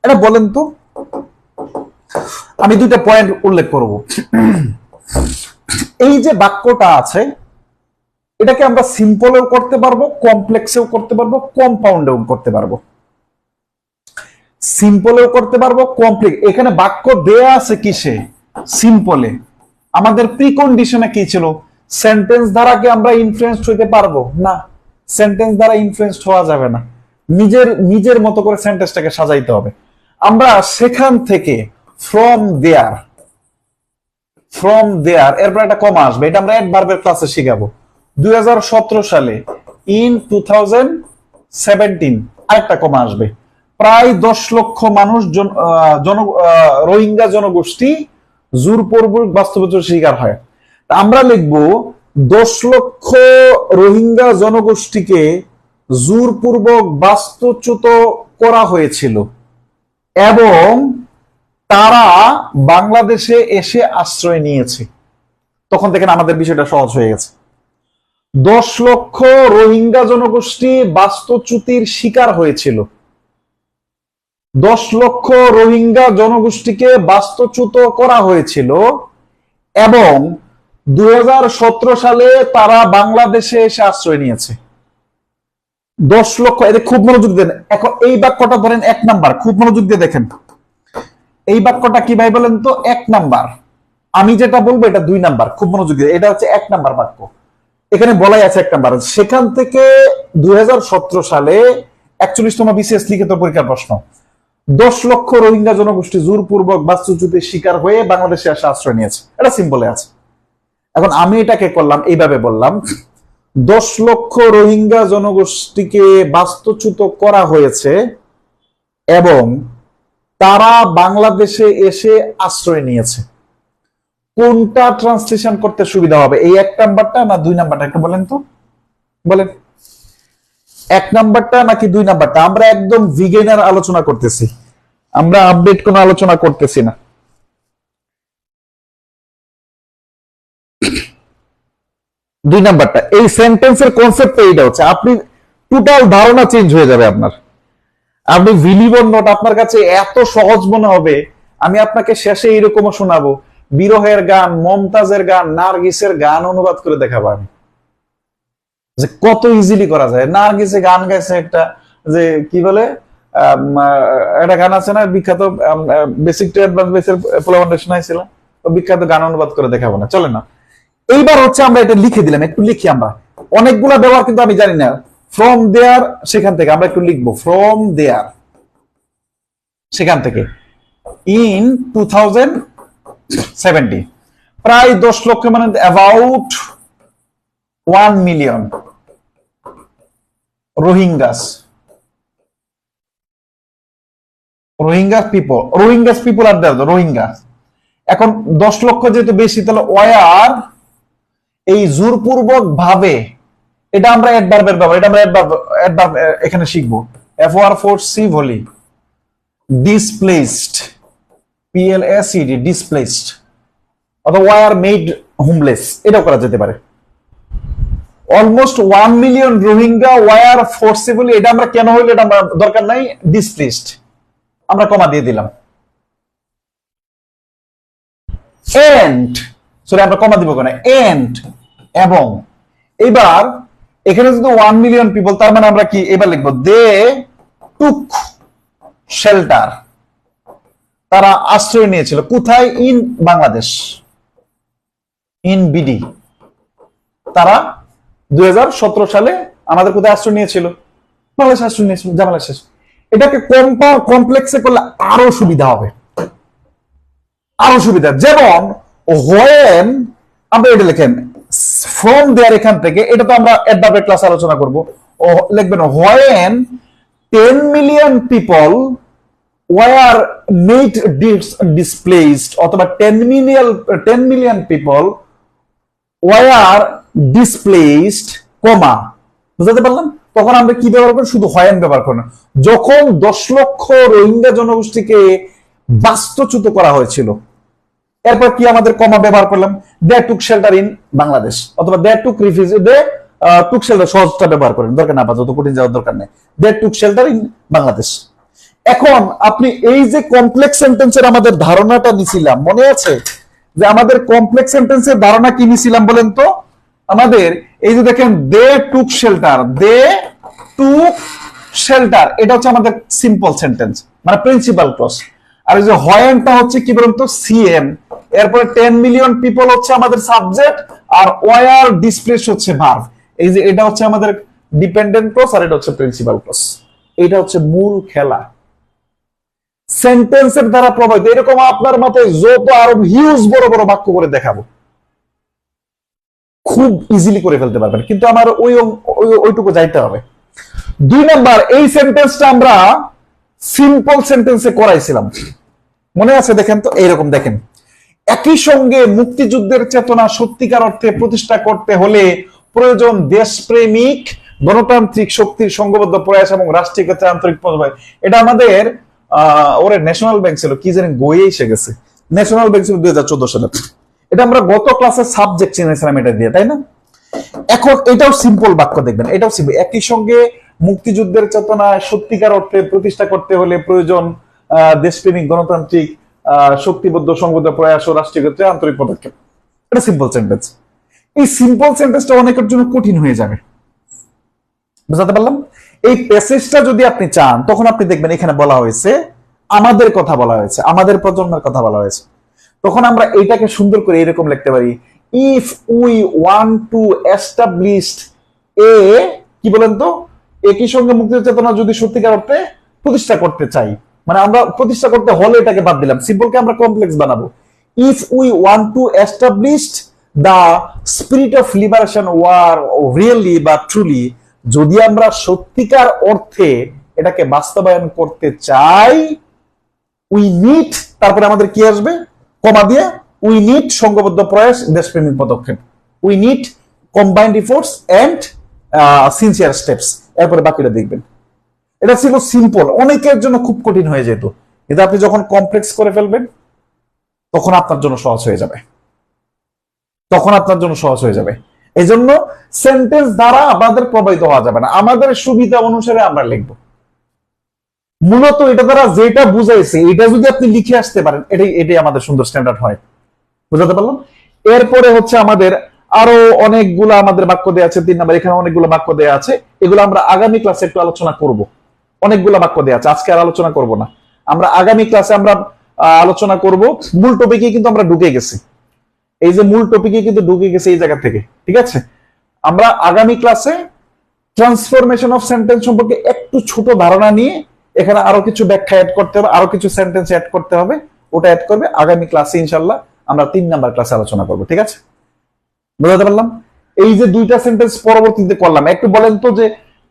এটা বলেন তো, আমি 2টা পয়েন্ট উল্লেখ করব। এই যে বাক্যটা আছে এটাকে আমরা সিম্পলেও করতে পারবো, কমপ্লেক্সেও করতে পারবো, কম্পাউন্ডেও করতে পারবো। সিম্পলেও করতে পারবো, কমপ্লেক্স। এখানে বাক্য দেয়া আছে কিসে, সিম্পলে। আমাদের প্রিকন্ডিশনে কি ছিল, সেন্টেন্স দ্বারা কি আমরা ইনফ্লুয়েন্সড হইতে পারবো না, সেন্টেন্স দ্বারা ইনফ্লুয়েন্সড হওয়া যাবে না, নিজের মতো করে সেন্টেন্সটাকে সাজাইতে হবে। আমরা সেখান থেকে, ফ্রম দেয়ার, ফ্রম দেয়ার, এরপর একটা কমা আসবে, এটা আমরা অ্যাডভার্বের ক্লাসে শিখাবো। 2017 সালে, ইন 2017 আরেকটা কমা আসবে, প্রায় 10 লক্ষ মানুষ রোহিঙ্গা জনগোষ্ঠী জোরপূর্বক বাস্তুচ্যুতির শিকার হয়। আমরা লিখব 10 লক্ষ রোহিঙ্গা জনগোষ্ঠীকে জোরপূর্বক বাস্তুচ্যুত করা হয়েছিল এবং তারা বাংলাদেশে এসে আশ্রয় নিয়েছে। তখন দেখেন আমাদের বিষয়টা সহজ হয়ে গেছে। 10 লক্ষ রোহিঙ্গা জনগোষ্ঠী বাস্তুচ্যুতির শিকার হয়েছিল, 10 লক্ষ রোহিঙ্গা জনগোষ্ঠীকে বাস্তুচ্যুত করা হয়েছিল এবং 2017 সালে তারা বাংলাদেশে এসে আশ্রয় নিয়েছে। 10 লক্ষ, এতে খুব মনোযোগ দেন। এখন এই বাক্যটা ধরেন 1 নাম্বার, খুব মনোযোগ দিয়ে দেখেন। এই বাক্যটা কি ভাই বলেন তো, 1 নাম্বার। আমি যেটা বলবো এটা 2 নাম্বার, খুব মনোযোগ দিয়ে। এটা হচ্ছে 1 নাম্বার বাক্য, এখানে বলাই আছে 1 নাম্বার। সেখান থেকে 2017 সালে 41তম বিসিএস লিখিত পরীক্ষার প্রশ্ন, 10 লক্ষ রোহিঙ্গা জনগোষ্ঠী জোরপূর্বক বাস্তুচ্যুতির শিকার হয়ে বাংলাদেশে আসে আশ্রয় নিয়েছে। এটা সিম্পলে আছে। এখন আমি এটাকে করলাম এইভাবে, বললাম 10 লক্ষ রোহিঙ্গা জনগোষ্ঠীকে বাস্তুচ্যুত করা হয়েছে এবং তারা বাংলাদেশে এসে আশ্রয় নিয়েছে। কোনটা ট্রান্সলেশন করতে সুবিধা হবে, এই 1 নাম্বারটা না 2 নাম্বারটা, একটু বলেন তো, বলেন 1 নাম্বারটা নাকি 2 নাম্বারটা? আমরা একদম বিগিনার আলোচনা করতেছি, আমরা আপডেট কোনো আলোচনা করতেছি না। দুই নাম্বারটা, এই সেন্টেন্সের কনসেপ্ট এইটা হচ্ছে, আপনি টোটাল ধারণা চেঞ্জ হয়ে যাবে আপনার। আপনি বিলিভ অর নট, আপনার কাছে এত সহজ মনে হবে। আমি আপনাকে শেষে এরকমও শোনাবো, বিরহের গান, মমতাজের গান, নার্গিসের গান অনুবাদ করে দেখাবো আমি, যে কত ইজিলি করা যায়। নার্গিসে গান গাইছে একটা, যে কি বলে একটা গান আছে না বিখ্যাত, বেসিক টু অ্যাডভান্স বেসের ফাউন্ডেশন হয়েছিল, বিখ্যাত গান অনুবাদ করে দেখাবো না, চলে না। এইবার হচ্ছে আমরা এটা লিখে দিলাম, একটু লিখি। আমরা অনেকগুলা ব্যবহার কিন্তু আমি জানি না। ফ্রম দেয়ার, সেখান থেকে আমরা একটু লিখবো, ফ্রম দেয়ার, সেখান থেকে, ইন 2017 প্রায় 10 লক্ষ, মানে অ্যাবাউট 1 মিলিয়ন রোহিঙ্গাস পিপল আর দেয়ার, রোহিঙ্গা। এখন 10 লক্ষ যেহেতু বেশি, তাহলে ওয়ার, এই জোরপূর্বক ভাবে, এটা আমরা অ্যাডভার্বের ব্যবহার, এটা আমরা অ্যাডভার্ব এখানে শিখবো। FOR forcibly, displaced, PLSED, displaced, অথবা ওয়ার মেড হোমলেস, এটাও করা যেতে পারে। Almost 1 million Rohingya were forcibly, এটা আমরা কেন হইলো এটা আমরা দরকার নাই, ডিসপ্লেসড আমরা কমা দিয়ে দিলাম। এন্ড, সরি আমরা কমা দিব কেন, এন্ড, এবং। এবার এখানে যদি 1 মিলিয়ন পিপল, তার মানে আমরা কি এবার লিখবো, দে টুক শেল্টার, তারা আশ্রয় নিয়েছিল কোথায়, ইন বাংলাদেশ, ইন বিডি, তারা 2017 সালে আমাদের কোথায় আশ্রয় নিয়েছিল, বাংলা শাসন নিয়ে ঝামেলা শেষ। এটাকে কমপ্লেক্সে করলে আরো সুবিধা হবে, আরো সুবিধা। যেমন হোয়েন, আমরা এটা লিখেন ফ্রম দেয়ার, এখান থেকে, এটা তো আমরা অ্যাডভার্বের ক্লাস আলোচনা করব। লিখবেন when 10 million people were made displaced, অথবা 10 মিলিয়ন পিপল ওয়ার ডিসপ্লেসড, কমা, বুঝতে পারলাম? তখন আমরা কি ব্যবহার করি? শুধু হোয়েন ব্যবহার করি না। যখন 10 লক্ষ রোহিঙ্গা জনগোষ্ঠীকে বাস্তুচ্যুত করা হয়েছিল, এরপর কি আমাদের কমা ব্যবহার করলাম? দে টুক শেল্টার ইন বাংলাদেশ, অথবা দে টুক রিফিউজি, দে টুক শেল্টার, সহজটা ব্যবহার করেন, দরকার না, যত কঠিন যাওয়ার দরকার নেই। দে টুক শেল্টার ইন বাংলাদেশ। এখন আপনি এই যে কমপ্লেক্স সেন্টেন্সের আমাদের ধারণাটা নিছিলাম, মনে আছে যে আমাদের কমপ্লেক্স সেন্টেন্সের ধারণা কি নিছিলাম বলেন তো? আমাদের এই যে দেখেন দে টুক শেল্টার, দে টুক শেল্টার, এটা হচ্ছে আমাদের সিম্পল সেন্টেন্স, মানে প্রিন্সিপাল ক্লজ। আর এই যে হোয়েনটা হচ্ছে কি বলুন তো? সিএম। এরপরে 10 মিলিয়ন পিপল হচ্ছে আমাদের সাবজেক্ট, আর ওয়ার ডিসপ্লেস হচ্ছে ভার্ব। এই যে এটা হচ্ছে আমাদের ডিপেন্ডেন্ট ক্লজ, আর এটা হচ্ছে প্রিন্সিপাল ক্লজ। এটা হচ্ছে মূল খেলা সেন্টেন্সের দ্বারা প্রভাবিত। এরকম আপনার মাথায় যত আরো হিউজ বড় বড় বাক্য করে দেখাবো, খুব ইজিলি করে ফেলতে পারবেন, কিন্তু আমার ওইটুকু যাইতে হবে। 2 নাম্বার, এই সেন্টেন্সটা আমরা সিম্পল সেন্টেন্সে করাইছিলাম, মনে আছে? দেখেন তো, এইরকম দেখেন, একই সঙ্গে মুক্তিযুদ্ধের চেতনা সত্যিকার অর্থে প্রতিষ্ঠা করতে হলে প্রয়োজন দেশপ্রেমিক গণতান্ত্রিক শক্তির সংঘবদ্ধ প্রয়াস এবং রাষ্ট্রীয়তার আন্তরিক পদক্ষেপ। এটা আমাদের ওরে ন্যাশনাল ব্যাংক ছিল, কি জানি গইয়ে এসে গেছে, ন্যাশনাল ব্যাংক ছিল 2014 সালে। এটা আমরা গত ক্লাসে সাবজেক্ট চিনেছিলাম এটা দিয়ে, তাই না? এখন এটাও সিম্পল বাক্য, দেখবেন এটাও সিম্পল। একই সঙ্গে মুক্তিযুদ্ধের চেতনা সত্যিকার অর্থে প্রতিষ্ঠা করতে হলে প্রয়োজন দেশপ্রেমিক গণতান্ত্রিক শক্তিবদ্ধ সংবদ্ধ প্রয়াস ও রাষ্ট্রীয় আন্তরিক পদক্ষেপ। এটা সিম্পল সেন্টেন্স। এই সিম্পল সেন্টেন্সটা অনেকের জন্য কঠিন হয়ে যাবে, বুঝতে পারলাম? এই প্যাসেজটা যদি আপনি চান, তখন আপনি দেখবেন এখানে বলা হয়েছে আমাদের কথা বলা হয়েছে, আমাদের প্রজন্মের কথা বলা হয়েছে। তখন আমরা এইটাকে সুন্দর করে এরকম লিখতে পারি, if we want to establish a, কি বলেন তো, একই সঙ্গে মুক্তিযুদ্ধ চেতনা যদি সত্যিকার অর্থে প্রতিষ্ঠা করতে চাই, মানে আমরা প্রতিষ্ঠা করতে হলে এটাকে বাদ দিলাম, সিম্পলকে আমরা কমপ্লেক্স বানাবো। If we want to establish the spirit of liberation war really বা ট্রুলি, যদি আমরা সত্যিকার অর্থে এটাকে বাস্তবায়ন করতে চাই, উই নিড, তারপরে আমাদের কি আসবে? কমা দিয়ে, উই নিড সংঘবদ্ধ প্রয়াস, দেশপ্রেমিক পদক্ষেপ, we need combined efforts and sincere steps. এরপরে বাকিটা দেখবেন। এটা ছিল সিম্পল, অনেকের জন্য খুব কঠিন হয়ে যেত, কিন্তু আপনি যখন কমপ্লেক্স করে ফেলবেন তখন আপনার জন্য সহজ হয়ে যাবে, তখন আপনার জন্য সহজ হয়ে যাবে। এই জন্য সেন্টেন্স দ্বারা আমাদের প্রভাবিত হওয়া যাবে না, আমাদের সুবিধা অনুসারে আমরা লিখব। মূলত এটা দ্বারা যেটা বুঝাইছে এটা যদি আপনি লিখে আসতে পারেন, এটাই আমাদের সুন্দর স্ট্যান্ডার্ড হয়, বুঝাতে পারলাম? এরপরে হচ্ছে আমাদের আরো অনেকগুলো আমাদের বাক্য দেয়া আছে, 3 নাম্বার, এখানে অনেকগুলো বাক্য দেয়া আছে, এগুলো আমরা আগামী ক্লাসে একটু আলোচনা করব। অনেকগুলো বাক্য দেয়া আছে, আজকে আর আলোচনা করব না, আমরা আগামী ক্লাসে আমরা আলোচনা করব। মূল টপিকে কিন্তু আমরা ঢুকে গেছি, এই যে মূল টপিকে কিন্তু ঢুকে গেছে এই জায়গা থেকে, ঠিক আছে? আমরা আগামী ক্লাসে ট্রান্সফরমেশন অফ সেন্টেন্স সম্পর্কে একটু ছোট ধারণা নিয়ে এখানে আরো কিছু ব্যাখ্যা অ্যাড করতে হবে, আরো কিছু সেন্টেন্স অ্যাড করতে হবে, ওটা অ্যাড করবে আগামী ক্লাসে ইনশাআল্লাহ। আমরা 3 নাম্বার ক্লাসে আলোচনা করব, ঠিক আছে? বুঝতে পারলাম? এই যে 2টা সেন্টেন্স পরবর্তীতে করলাম, একটু বলেন তো যে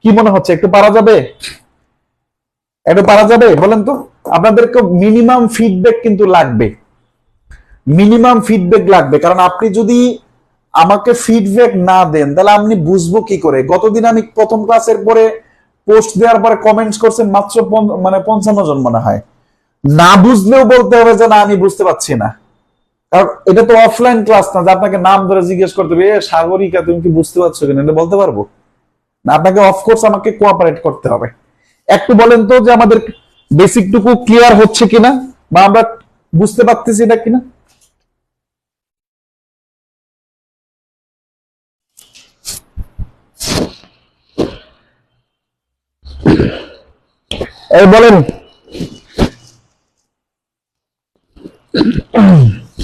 কি মনে হচ্ছে, একটু পারা যাবে? একটু পারা যাবে বলেন তো? আপনাদেরকে মিনিমাম ফিডব্যাক কিন্তু লাগবে, মিনিমাম ফিডব্যাক লাগবে, কারণ আপনি যদি আমাকে ফিডব্যাক না দেন তাহলে আমি বুঝবো কি করে? গতদিন আমি প্রথম ক্লাসের পরে পোস্ট দেওয়ার পরে কমেন্টস করছেন মাত্র 55 জন মনে হয়। না বুঝলেও বলতে হবে যে না আমি বুঝতে পারছি না, কারণ এটা তো অফলাইন ক্লাস না যে আপনাকে নাম ধরে জিজ্ঞেস করতে হবে, সাগরিকা তুমি কি বুঝতে পারছো কিনা, এটা বলতে পারবো না। আপনাকে অফকোর্স আমাকে কোঅপারেট করতে হবে। একটু বলেন তো যে আমাদের বেসিকটুকু ক্লিয়ার হচ্ছে কিনা, বা আমরা বুঝতে পারতেছি না কিনা? এই বলেন,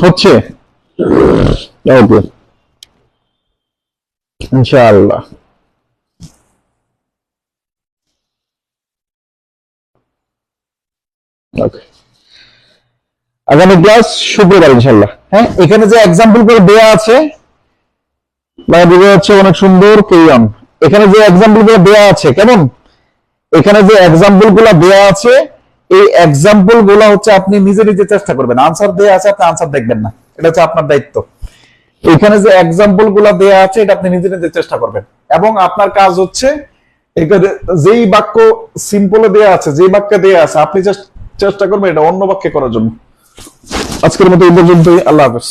হচ্ছে? ওকে, ইনশাআল্লাহ। ওকে, আগামী ক্লাস শুক্রবার ইনশাল্লাহ। হ্যাঁ, এখানে যে এক্সাম্পল করে দেয়া আছে মানে বোঝা যাচ্ছে অনেক সুন্দর কেয়ন। এখানে যে এক্সাম্পল গুলো দেয়া আছে কেমন, এখানে যে এক্সাম্পল গুলো দেয়া আছে এই এক্সাম্পল গুলো হচ্ছে আপনি নিজে নিজে চেষ্টা করবেন। আনসার দেয়া আছে, আপনি আনসার দেখবেন না, এটা হচ্ছে আপনার দায়িত্ব। এখানে যে এক্সাম্পল গুলো দেয়া আছে এটা আপনি নিজে নিজে চেষ্টা করবেন, এবং আপনার কাজ হচ্ছে এখানে যেই বাক্য সিম্পলে দেয়া আছে, যেই বাক্যে দেয়া আছে আপনি চেষ্টা করবেন এটা অন্য বাক্যে করার জন্য। আজকের মতো এই পর্যন্তই, আল্লাহ হাফেজ।